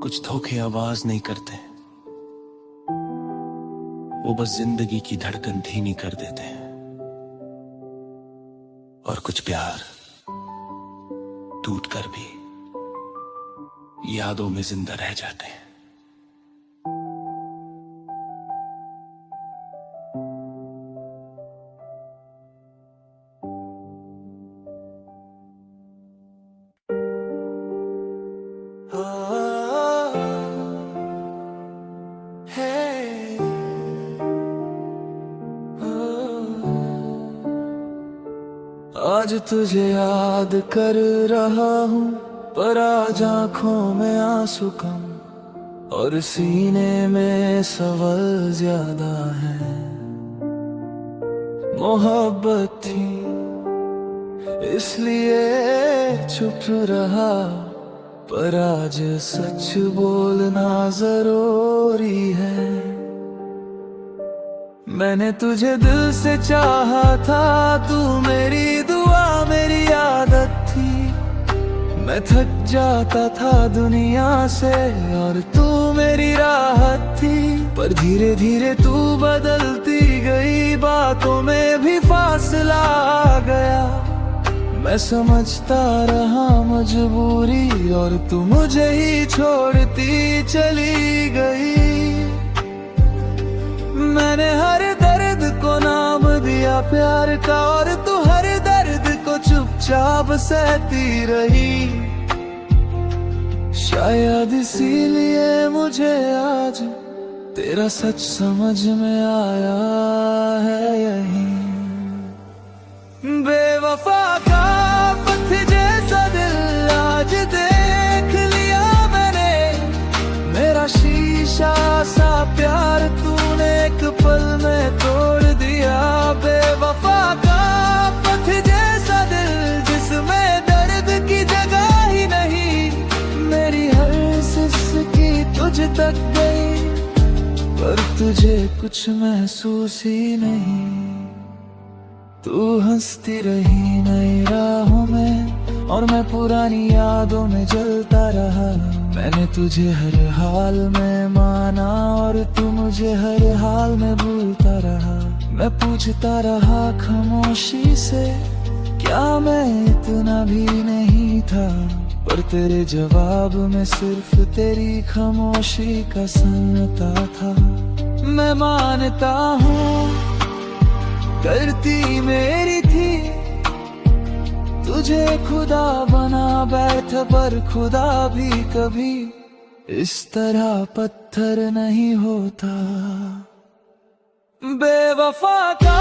कुछ धोखे आवाज नहीं करते, वो बस जिंदगी की धड़कन धीमी कर देते हैं। और कुछ प्यार टूट कर भी यादों में जिंदा रह जाते हैं। आज तुझे याद कर रहा हूँ, पर आज आंखों में आंसू कम और सीने में सवाल ज्यादा है। मोहब्बत थी इसलिए चुप रहा, पर आज सच बोलना जरूरी है। मैंने तुझे दिल से चाहा था, तू मेरी दुआ मेरी आदत थी। मैं थक जाता था दुनिया से और तू मेरी राहत थी, पर धीरे धीरे तू बदलती गई, बातों में भी फासला आ गया। मैं समझता रहा मजबूरी और तू मुझे ही छोड़ती चली गई। मैंने हर दर्द को नाम दिया प्यार का, और तू हर दर्द को चुपचाप सहती रही। शायद इसीलिए मुझे आज तेरा सच समझ में आया है यही। बेवफा का पथ जैसा दिल आज देख लिया मैंने, मेरा शीशा सा प्यार तूने एक पल में तोड़ दिया। बेवफा का पथ जैसा दिल जिसमें दर्द की जगह ही नहीं, मेरी हर सिसकी तुझ तक गई, पर तुझे कुछ महसूस ही नहीं। तू हंसती रही नई राहों में और मैं पुरानी यादों में जलता रहा। मैंने तुझे हर हाल में माना और तू मुझे हर हाल में भूलता रहा। मैं पूछता रहा खामोशी से, क्या मैं इतना भी नहीं था, पर तेरे जवाब में सिर्फ तेरी खामोशी का सन्नाटा था। मैं मानता हूँ गलती मेरी थी, तुझे खुदा बना बैठा, पर खुदा भी कभी इस तरह पत्थर नहीं होता। बेवफा का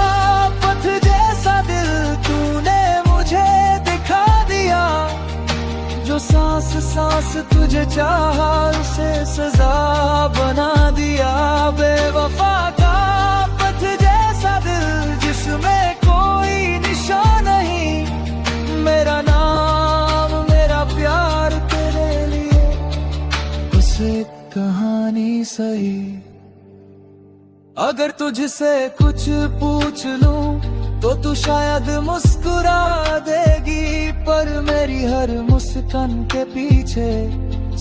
पथ जैसा दिल तूने मुझे दिखा दिया, जो सांस सांस तुझे चाहा उसे सजा बना दिया। बेवफा सही। अगर तुझसे कुछ पूछ लूं तो तू शायद मुस्कुरा देगी, पर मेरी हर मुस्कान के पीछे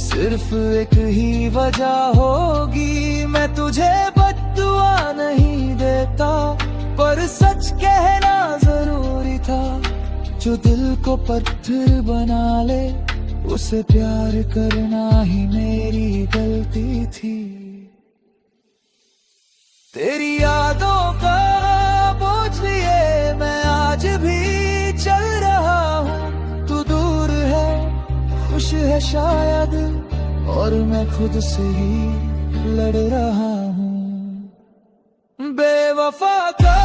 सिर्फ एक ही वजह होगी। मैं तुझे बद्दुआ नहीं देता, पर सच कहना जरूरी था। जो दिल को पत्थर बना ले उसे प्यार करना ही मेरी गलती थी। तेरी यादों का बोझ लिए मैं आज भी चल रहा हूँ। तू दूर है, खुश है शायद, और मैं खुद से ही लड़ रहा हूँ। बेवफा का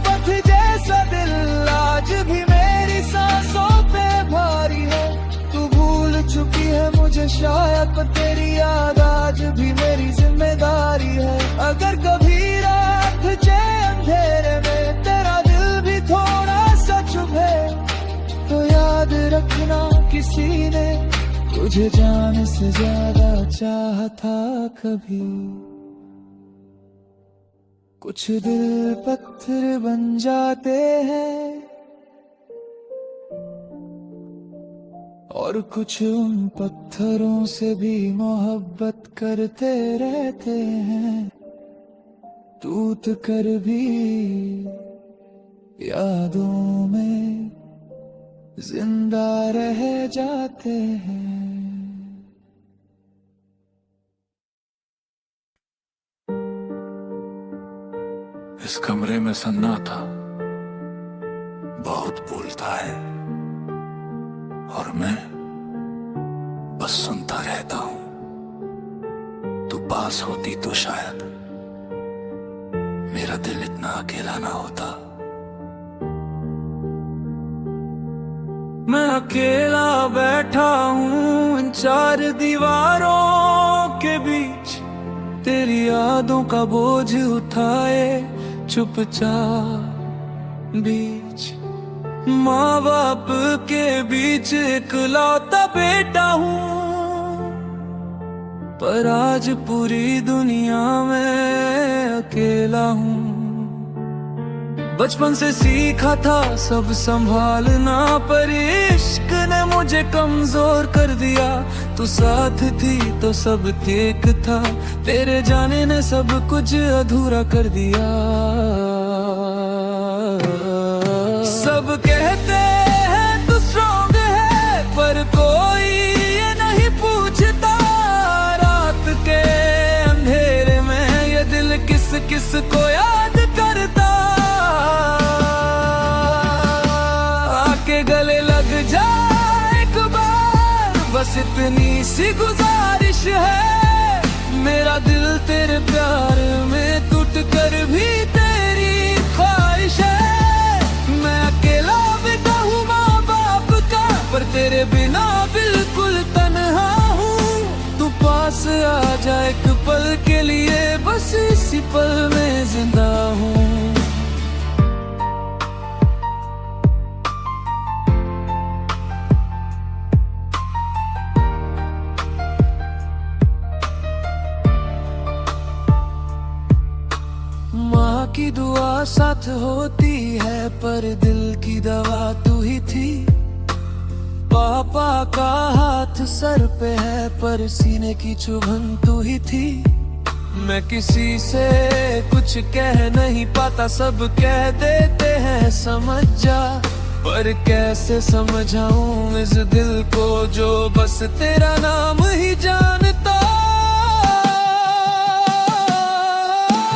पथ जैसा दिल आज भी मेरी सांसों पे भारी है। तू भूल चुकी है मुझे शायद, पर तेरी याद आज भी मेरी जिम्मेदारी है। अगर कभी रात जाए अंधेरे में तेरा दिल भी थोड़ा सा चुभे, तो याद रखना किसी ने तुझे जान से ज्यादा चाहा था कभी। कुछ दिल पत्थर बन जाते हैं और कुछ उन पत्थरों से भी मोहब्बत करते रहते हैं। टूट कर भी यादों में जिंदा रह जाते हैं। इस कमरे में सन्नाटा बहुत बोलता है और मैं बस सुनता रहता हूं। तू पास होती तो शायद मेरा दिल इतना अकेला ना होता। मैं अकेला बैठा हूँ इन चार दीवारों के बीच, तेरी यादों का बोझ उठाए चुपचाप बीच। माँ बाप के बीच इकलौता बेटा हूँ, पर आज पूरी दुनिया में अकेला हूँ। बचपन से सीखा था सब संभालना, पर इश्क ने मुझे कमजोर कर दिया। तू साथ थी तो सब ठीक था, तेरे जाने ने सब कुछ अधूरा कर दिया। सब कहते हैं तू स्ट्रॉन्ग है, पर कोई ये नहीं पूछता रात के अंधेरे में ये दिल किस किस को याद करता। आके गले लग जा एक बार, बस इतनी सी गुजारिश है। मेरा दिल तेरे प्यार में टूट कर भी तेरी ख्वाहिश है। मैं अकेला बेटा हूँ माँ बाप का, पर तेरे बिना बिल्कुल तन्हा हूँ। तू पास आ जा एक पल के लिए, बस इसी पल में जिंदा हूँ। माँ की दुआ साथ होती है, पर दिल की दवा तू ही थी। पापा का हाथ सर पे है, पर सीने की चुभन तू ही थी। मैं किसी से कुछ कह नहीं पाता, सब कह देते हैं समझ जा, पर कैसे समझाऊं इस दिल को जो बस तेरा नाम ही जानता।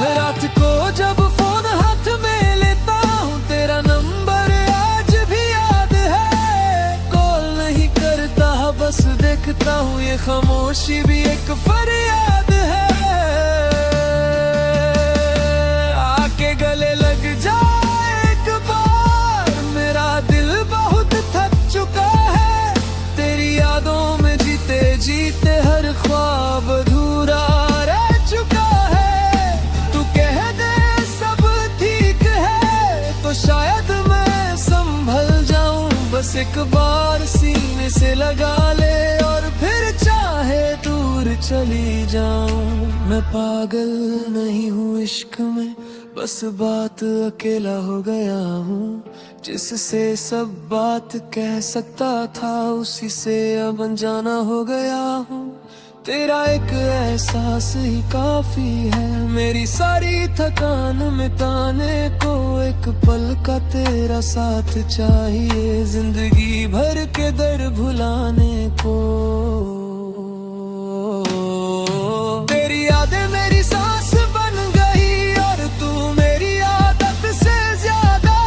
रात को जब फोन हाथ में लेता हूँ, तेरा नंबर आज भी याद है। कॉल नहीं करता बस देखता हूँ, ये खामोशी भी एक फरियाद है। आके गले लग जा एक बार, मेरा दिल बहुत थक चुका है। तेरी यादों में जीते जीते हर ख्वाब अधूरा रह चुका है। तू कह दे सब ठीक है तो शायद मैं संभल जाऊं। बस एक बार सीने से लगा ले और फिर चाहे दूर चली जाऊं। मैं पागल नहीं हूँ इश्क में, बस बात अकेला हो गया हूँ। जिससे सब बात कह सकता था, उसी से अब अनजाना हो गया हूँ। तेरा एक एहसास ही काफी है मेरी सारी थकान मिटाने को। एक पल का तेरा साथ चाहिए जिंदगी भर के दर्द भुलाने को। तेरी यादें मेरी सांस बन गई और तू मेरी आदत से ज्यादा।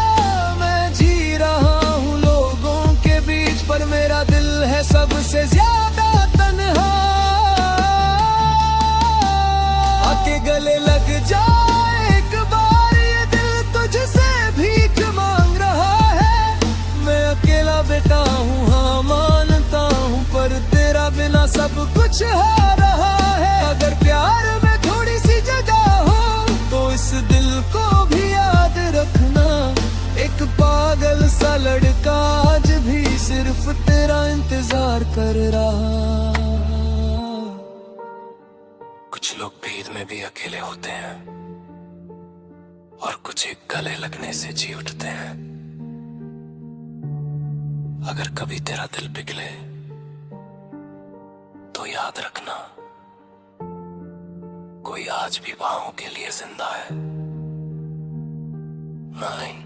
मैं जी रहा हूँ लोगों के बीच, पर मेरा दिल है सबसे ज्यादा तन्हा। आके गले लग जाए एक बार, ये दिल तुझसे भीख मांग रहा है। मैं अकेला बेटा हूँ, हाँ मानता हूँ, पर तेरा बिना सब कुछ हार रहा है। अगर प्यार में थोड़ी सी जगह हो, तो इस दिल को भी याद रखना। एक पागल सा लड़का आज भी सिर्फ तेरा इंतजार कर रहा। कुछ लोग भीड़ में भी अकेले होते हैं और कुछ एक गले लगने से जी उठते हैं। अगर कभी तेरा दिल पिघले तो याद रखना, कोई आज भी बाहों के लिए जिंदा है। 9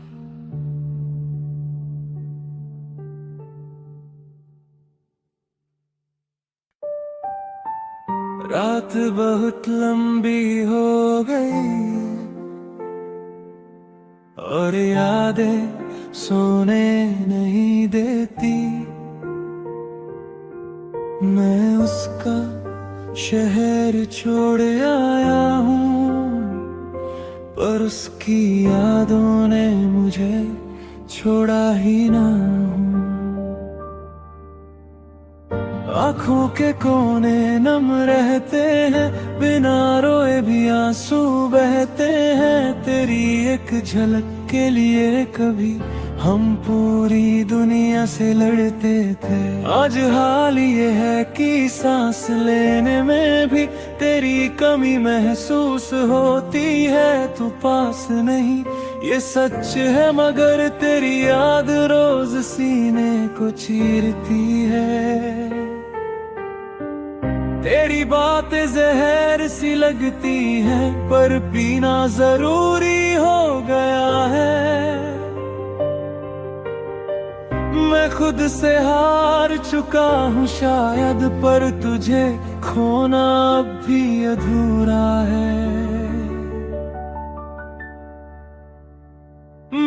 रात बहुत लंबी हो गई और यादें सोने नहीं देती। मैं उसका शहर छोड़ आया हूँ, पर उसकी यादों ने मुझे छोड़ा ही ना। आँखों के कोने नम रहते हैं, बिना रोए भी आंसू बहते हैं। तेरी एक झलक के लिए कभी हम पूरी दुनिया से लड़ते थे। आज हाल ये है कि सांस लेने में भी तेरी कमी महसूस होती है। तू पास नहीं ये सच है, मगर तेरी याद रोज सीने को चीरती है। तेरी बातें जहर सी लगती है, पर पीना जरूरी हो गया है। मैं खुद से हार चुका हूँ शायद, पर तुझे खोना अब भी अधूरा है।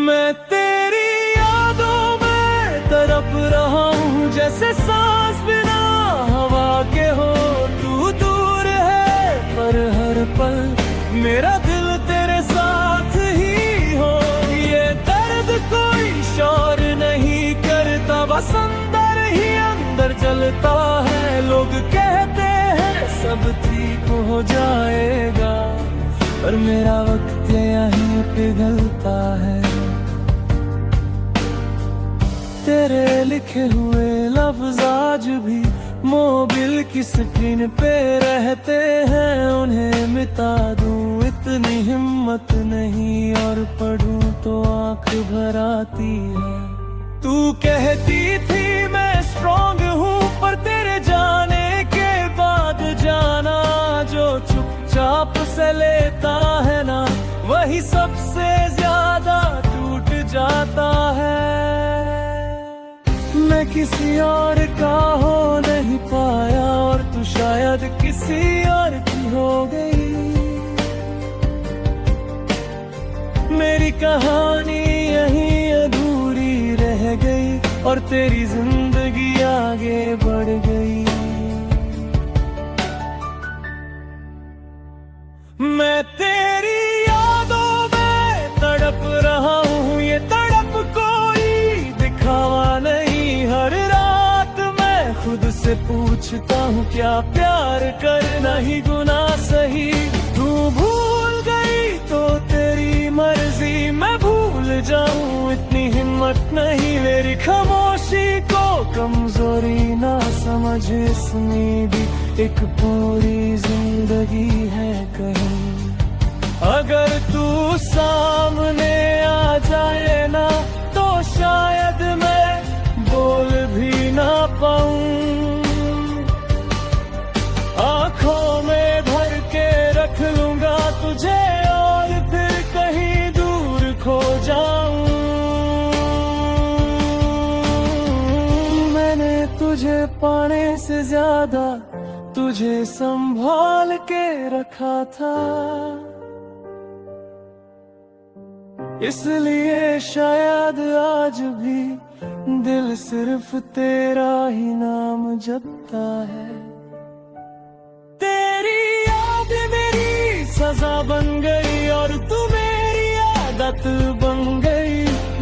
मैं तेरी यादों में तड़प रहा हूँ, जैसे सांस बिना हवा के हो। तू दूर है पर हर पल मेरा दिल तेरे साथ ही हो। ये दर्द कोई शोर नहीं करता, बस अंदर ही अंदर जलता है। लोग कहते हैं सब ठीक हो जाएगा, पर मेरा वक्त यहीं पिघलता है। तेरे लिखे हुए लफ्ज आज भी मोबिल की स्क्रीन पे रहते हैं। उन्हें मिटा दूं इतनी हिम्मत नहीं, और पढ़ूं तो आंख भर आती है। तू कहती थी मैं स्ट्रॉन्ग हूँ, पर तेरे जाने के बाद जाना। जो चुपचाप से लेता है ना, वही सबसे ज्यादा टूट जाता है। मैं किसी और का हो नहीं पाया, और तू शायद किसी और की हो गई। मेरी कहानी यहीं अधूरी रह गई, और तेरी जिंदगी आगे बढ़ गई। मैं तेरी यादों में तड़प रहा हूँ, ये तड़प कोई दिखावा नहीं। हर रात मैं खुद से पूछता हूँ, क्या प्यार करना ही गुनाह सही। तू भूल गई तो तेरी मर्जी, मैं भूल जाऊं इतनी हिम्मत नहीं। मेरी खामोशी को कमजोरी ना समझ, इसमें भी एक पूरी जिंदगी है कहीं। अगर तू सामने आ जाए ना तो शायद मैं बोल भी ना पाऊं। आंखों में भर के रख लूंगा तुझे और फिर कहीं दूर खो जाऊं। मैंने तुझे पाने से ज्यादा तुझे संभाल के रखा था, इसलिए शायद आज भी दिल सिर्फ तेरा ही नाम जपता है। तेरी याद मेरी सजा बन गई और तू मेरी आदत बन गई।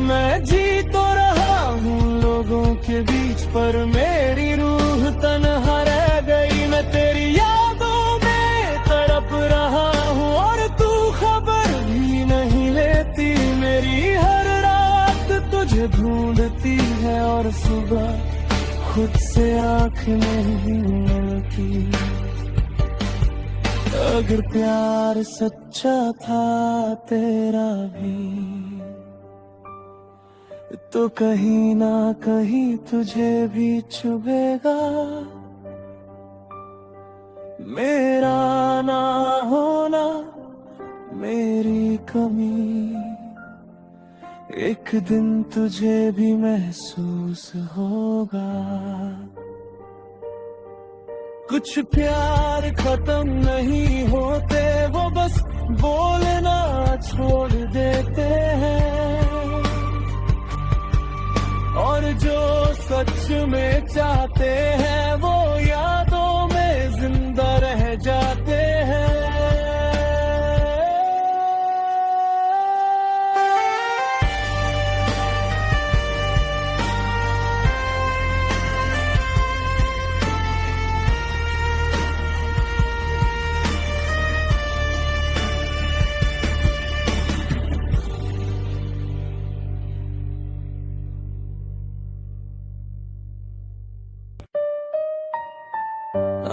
मैं जी तो रहा हूँ लोगों के बीच पर मेरी रूह तन्हा रह गई। मैं तेरी यादों में तड़प रहा हूँ और तू खबर भी नहीं लेती। मेरी हर रात तुझे ढूंढती है और सुबह खुद से आँख नहीं मिलती। अगर प्यार सच्चा था तेरा भी तो कहीं ना कहीं तुझे भी चुभेगा। मेरा ना होना मेरी कमी एक दिन तुझे भी महसूस होगा। कुछ प्यार खत्म नहीं होते, वो बस बोलना छोड़ देते हैं। और जो सच में चाहते हैं वो यादों में जिंदा रह जाते हैं।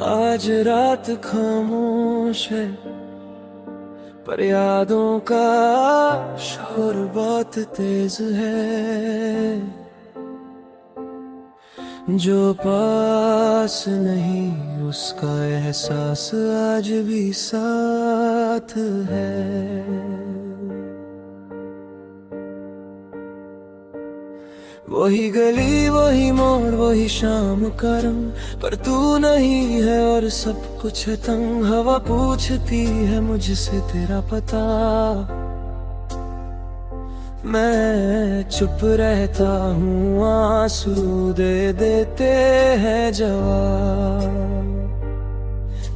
आज रात खामोश है पर यादों का शोर बहुत तेज है। जो पास नहीं उसका एहसास आज भी साथ है। वही गली वही मोड़ वही शाम का रंग, पर तू नहीं है और सब कुछ है तंग। हवा पूछती है मुझसे तेरा पता, मैं चुप रहता हूँ आंसू दे देते हैं जवाब।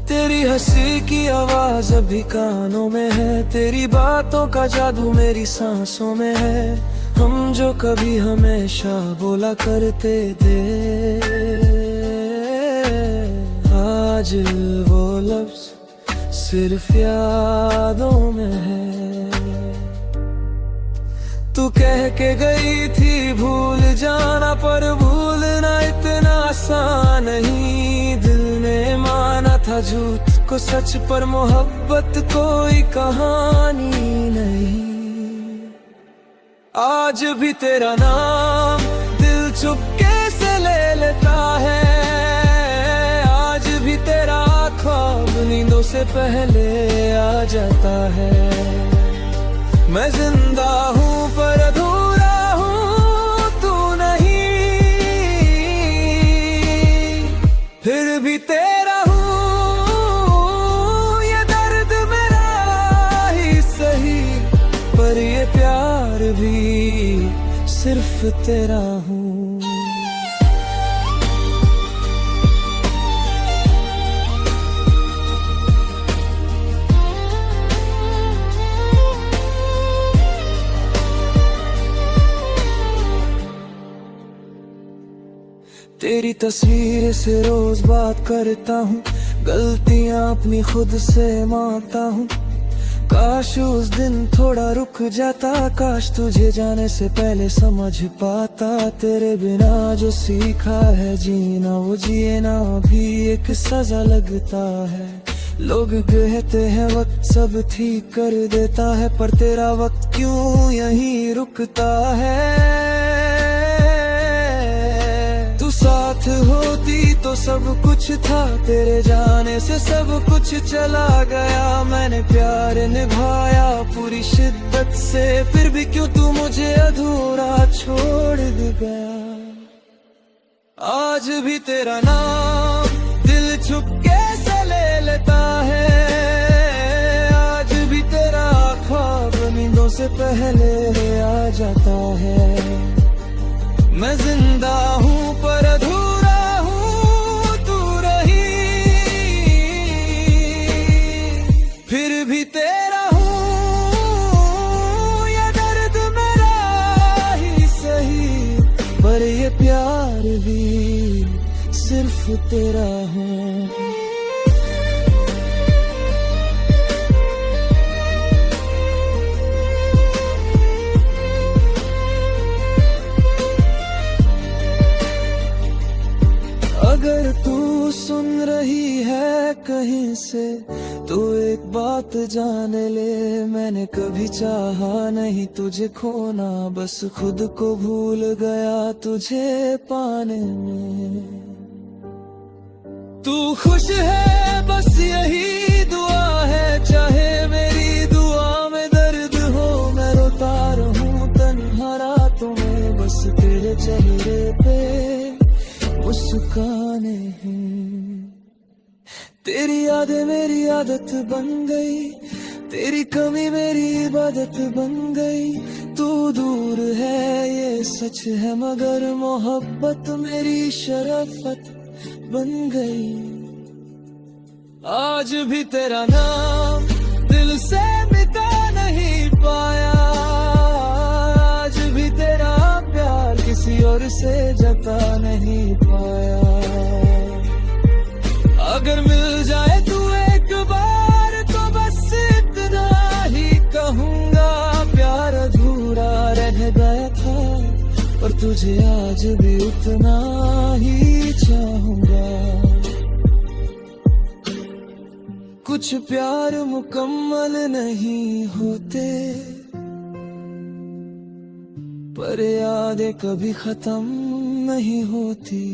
तेरी हंसी की आवाज अभी कानों में है, तेरी बातों का जादू मेरी सांसों में है। हम जो कभी हमेशा बोला करते थे आज वो लफ्ज सिर्फ यादों में है। तू कह के गई थी भूल जाना, पर भूलना इतना आसान नहीं। दिल ने माना था झूठ को सच, पर मोहब्बत कोई कहानी नहीं। आज भी तेरा नाम दिल चुपके से ले लेता है। आज भी तेरा ख्वाब नींदों से पहले आ जाता है। मैं जिंदा हूँ पर अधूरा हूँ तू नहीं, फिर भी तेरा हूँ। ये दर्द मेरा ही सही, पर ये प्यार भी सिर्फ तेरा हूँ। तेरी तस्वीर से रोज बात करता हूँ, गलतियाँ अपनी खुद से मानता हूँ। काश उस दिन थोड़ा रुक जाता, काश तुझे जाने से पहले समझ पाता। तेरे बिना जो सीखा है जीना, वो जिए ना भी एक सजा लगता है। लोग कहते हैं वक्त सब ठीक कर देता है, पर तेरा वक्त क्यों यहीं रुकता है। तू साथ होती तो सब कुछ था, तेरे जाने से सब कुछ चला गया। मैंने प्यार निभाया पूरी शिद्दत से, फिर भी क्यों तू मुझे अधूरा छोड़ गया। आज भी तेरा नाम दिल चुपके से ले लेता है, आज भी तेरा ख्वाब नींदों से पहले आ जाता है। मैं जिंदा हूँ पर अधूरा हूँ, तू रही फिर भी तेरा हूँ। ये दर्द मेरा ही सही, पर ये प्यार भी सिर्फ तेरा हूँ। अगर तू सुन रही है कहीं से तो एक बात जान ले, मैंने कभी चाहा नहीं तुझे खोना, बस खुद को भूल गया तुझे पाने में। तू खुश है बस यही दुआ है, चाहे मेरी दुआ में दर्द हो। मैं रोता रहूं तन्हा रातों में, बस तेरे चेहरे पे मुस्काने हैं। तेरी यादें मेरी आदत बन गई, तेरी कमी मेरी इबादत बन गई। तू दूर है ये सच है, मगर मोहब्बत मेरी शराफत बन गई। आज भी तेरा नाम दिल से मिटा नहीं पाया, आज भी तेरा प्यार किसी और से जता नहीं पाया। अगर मिल जाए तू एक बार तो बस इतना ही कहूँगा, प्यार अधूरा रह गया था पर तुझे आज भी उतना ही चाहूँगा। कुछ प्यार मुकम्मल नहीं होते, पर यादें कभी खत्म नहीं होती।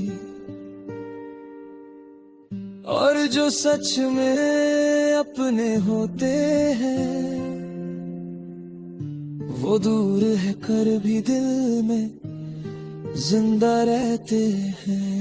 और जो सच में अपने होते हैं, वो दूर है कर भी दिल में जिंदा रहते हैं।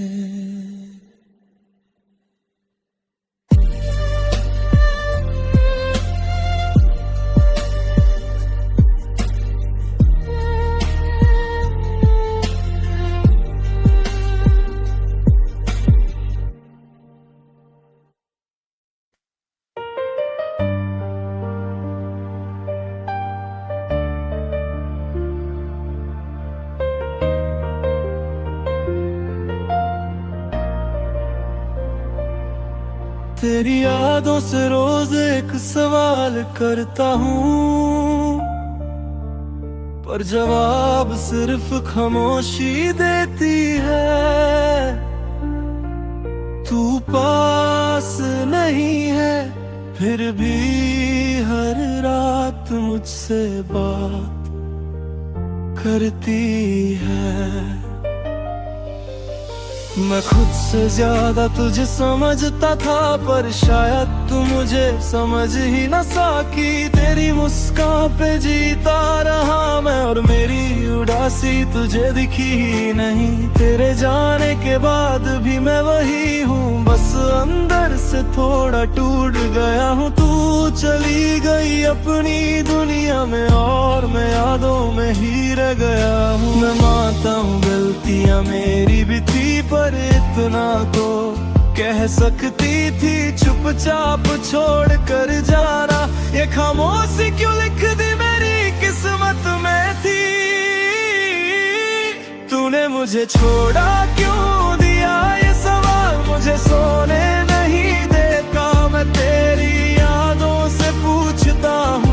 तेरी यादों से रोज एक सवाल करता हूँ, पर जवाब सिर्फ खामोशी देती है। तू पास नहीं है फिर भी हर रात मुझसे बात करती है। मैं खुद से ज्यादा तुझे समझता था, पर शायद तू मुझे समझ ही न सकी। तेरी मुस्कान पे जीता रहा मैं, और मेरी उदासी तुझे दिखी ही नहीं। तेरे जाने के बाद भी मैं वही हूँ, बस अंदर से थोड़ा टूट गया हूँ। तू चली गई अपनी दुनिया में और मैं यादों में ही रह गया हूँ। मैं मानता हूँ गलतियाँ मेरी भी थी, पर इतना तो कह सकती थी। चुपचाप छोड़ कर जाना, ये खामोशी क्यों लिख दी मेरी किस्मत में थी। तूने मुझे छोड़ा क्यों दिया ये सवाल मुझे सोने नहीं देता। मैं तेरी यादों से पूछता हूँ,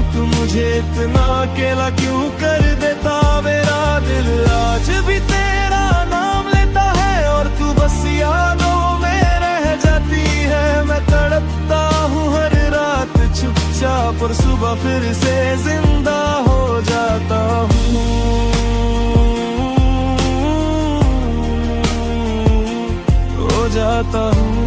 मुझे इतना अकेला क्यों कर देता। मेरा दिल आज भी तेरा नाम लेता है और तू बस यादों में रह जाती है। मैं तड़पता हूँ हर रात चुपचाप और सुबह फिर से जिंदा हो जाता हूँ, हो जाता हूँ।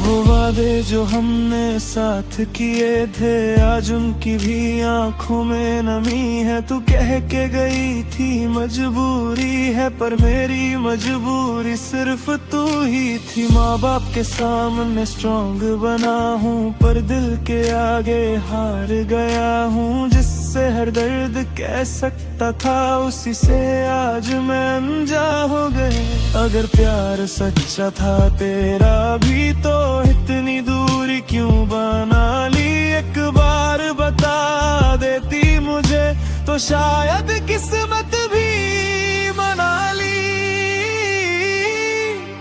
वो वादे जो हमने साथ किए थे आज उनकी भी आंखों में नमी है। तू कह के गई थी मजबूरी है पर मेरी मजबूरी सिर्फ तू ही थी। माँ बाप के सामने स्ट्रॉन्ग बना हूँ पर दिल के आगे हार गया हूँ। जिससे हर दर्द कह सकता था उसी से आज मैं अनजा हो गई। अगर प्यार सच्चा था तेरा भी तो इतनी दूरी क्यों बना ली। एक बार बता देती मुझे तो शायद किस्मत भी मना ली।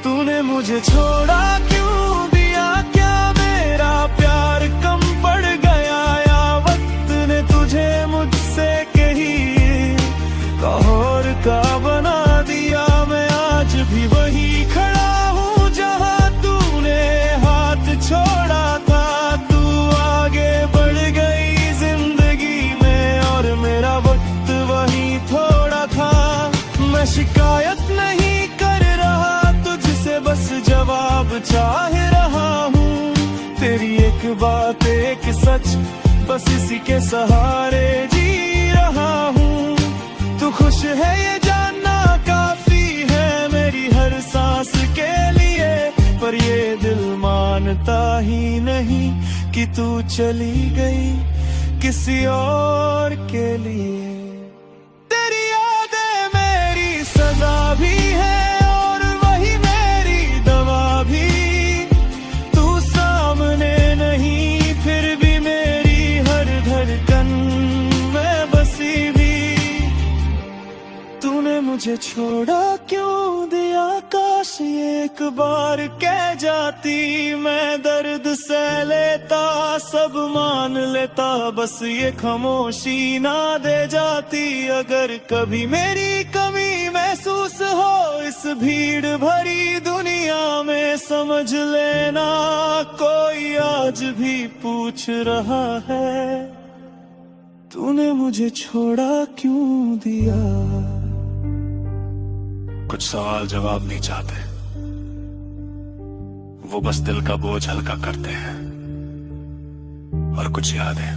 तूने मुझे छोड़ा क्यों दिया, क्या मेरा प्यार कम पड़ गया या वक्त ने तुझे मुझसे कही कहर का बना दिया। मैं आज भी वही खड़ा हूँ जहाँ तूने हाथ छोड़ा था। तू आगे बढ़ गई जिंदगी में और मेरा वक्त वही थोड़ा था। मैं शिकायत नहीं कर रहा तुझसे बस जवाब चाह रहा हूँ। तेरी एक बात एक सच बस इसी के सहारे जी रहा हूँ। तू खुश है ये जानना काफी है मेरी हर सांस के लिए। पर ये दिल मानता ही नहीं कि तू चली गई किसी और के लिए। तेरी यादें मेरी सजा भी है और वही मेरी दवा भी। तू सामने नहीं फिर भी मेरी हर धड़कन में बसी भी। तूने मुझे छोड़ा क्यों दिया, काश ये एक बार कह जाती। मैं दर्द सह लेता सब मान लेता बस ये खामोशी ना दे जाती। अगर कभी मेरी कमी महसूस हो इस भीड़ भरी दुनिया में समझ लेना कोई आज भी पूछ रहा है तूने मुझे छोड़ा क्यों दिया। कुछ सवाल जवाब नहीं चाहते, वो बस दिल का बोझ हल्का करते हैं। और कुछ यादें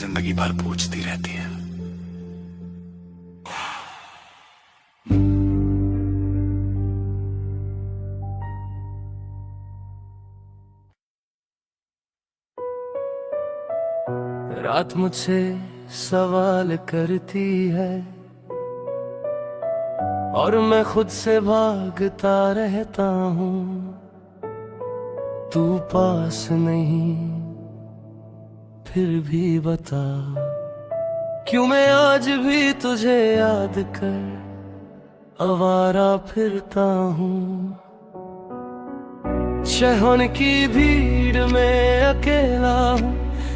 जिंदगी भर पूछती रहती हैं। रात मुझसे सवाल करती है और मैं खुद से भागता रहता हूँ। तू पास नहीं फिर भी बता क्यों मैं आज भी तुझे याद कर आवारा फिरता हूँ। शहर की भीड़ में अकेला हूँ,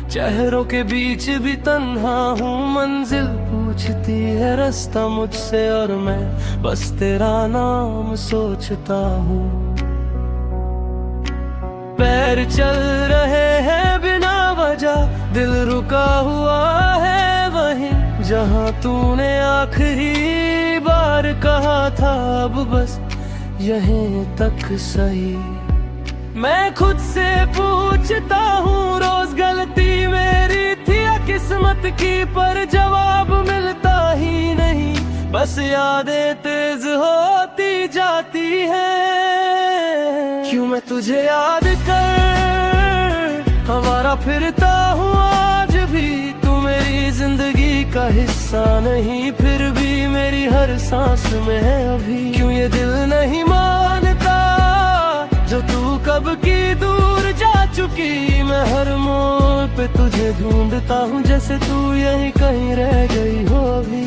चेहरों के बीच भी तन्हा हूँ। मंजिल पूछती है रास्ता मुझसे और मैं बस तेरा नाम सोचता हूँ। पैर चल रहे हैं बिना वजह, दिल रुका हुआ है वहीं जहाँ तूने आखिरी बार कहा था। अब बस यहीं तक सही। मैं खुद से पूछता हूँ रोज गलती मेरी थी या किस्मत की, पर जवाब मिलता ही नहीं। बस यादें तेज होती जाती हैं। क्यों मैं तुझे याद कर हमारा फिरता हूँ आज भी। तू मेरी जिंदगी का हिस्सा नहीं फिर भी मेरी हर सांस में है अभी। क्यों ये दिल नहीं मानता जो तू कब की दूर जा चुकी। मैं हर मोड़ पे तुझे ढूंढता हूँ जैसे तू यहीं कहीं रह गई हो अभी।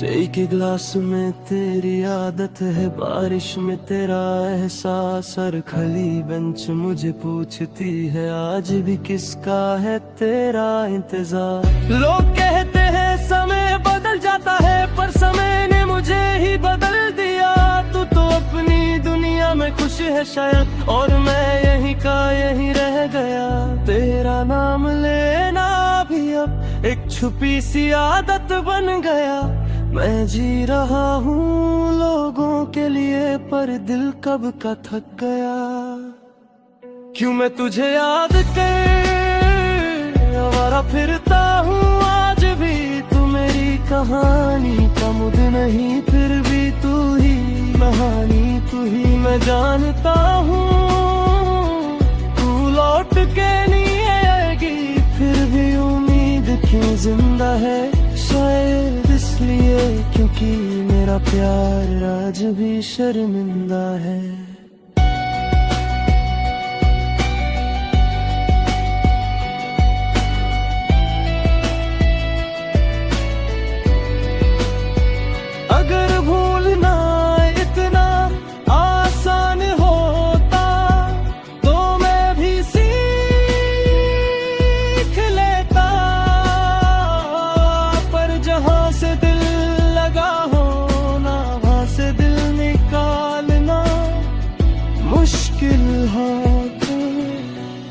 चाय के गिलास में तेरी आदत है, बारिश में तेरा एहसास, हर खली बेंच मुझे पूछती है आज भी किसका है तेरा इंतजार। लोग कहते हैं समय बदल जाता है, पर समय ने मुझे ही बदल दिया। तू तो अपनी दुनिया में खुश है शायद, और मैं यहीं का यहीं रह गया। तेरा नाम लेना भी अब एक छुपी सी आदत बन गया। मैं जी रहा हूँ लोगों के लिए, पर दिल कब का थक गया। क्यों मैं तुझे याद कर आवारा फिरता हूँ आज भी। तू मेरी कहानी का मुझ नहीं, फिर भी तू ही कहानी, तू ही मैं जानता हूँ। तू लौट के नहीं आएगी, फिर भी उम्मीद क्यों जिंदा है। शायद इसलिए क्योंकि मेरा प्यार आज भी शर्मिंदा है। अगर भूलना इतना आसान होता तो मैं भी सीख लेता, पर जहां से दिल लगा होना वहां से दिल निकालना मुश्किल होता।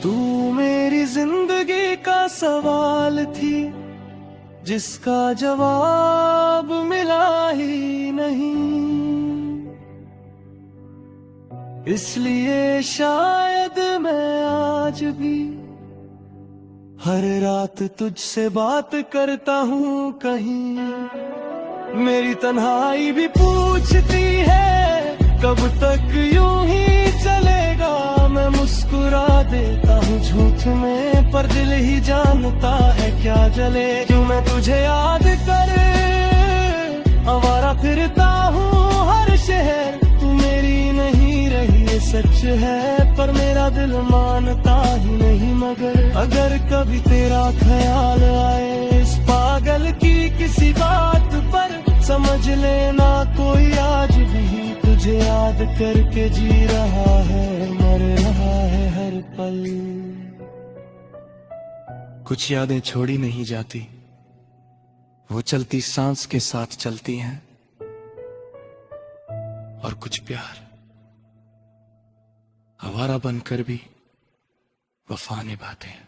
तू मेरी जिंदगी का सवाल थी, जिसका जवाब मिला ही नहीं। इसलिए शायद मैं आज भी हर रात तुझसे बात करता हूँ कहीं। मेरी तन्हाई भी पूछती है कब तक यूं ही चलेगा। मैं मुस्कुरा देता हूँ झूठ में, पर दिल ही जानता है क्या जले। क्यों मैं तुझे याद कर आवारा फिरता हूँ हर शहर। तू मेरी नहीं रही ये सच है, पर मेरा दिल मानता ही नहीं। मगर अगर कभी तेरा ख्याल आए इस पागल की किसी बात पर, समझ लेना कोई आज भी तुझे याद करके जी रहा है, मर रहा है हर पल। कुछ यादें छोड़ी नहीं जाती, वो चलती सांस के साथ चलती हैं। और कुछ प्यार आवारा बनकर भी वफा निभाते हैं।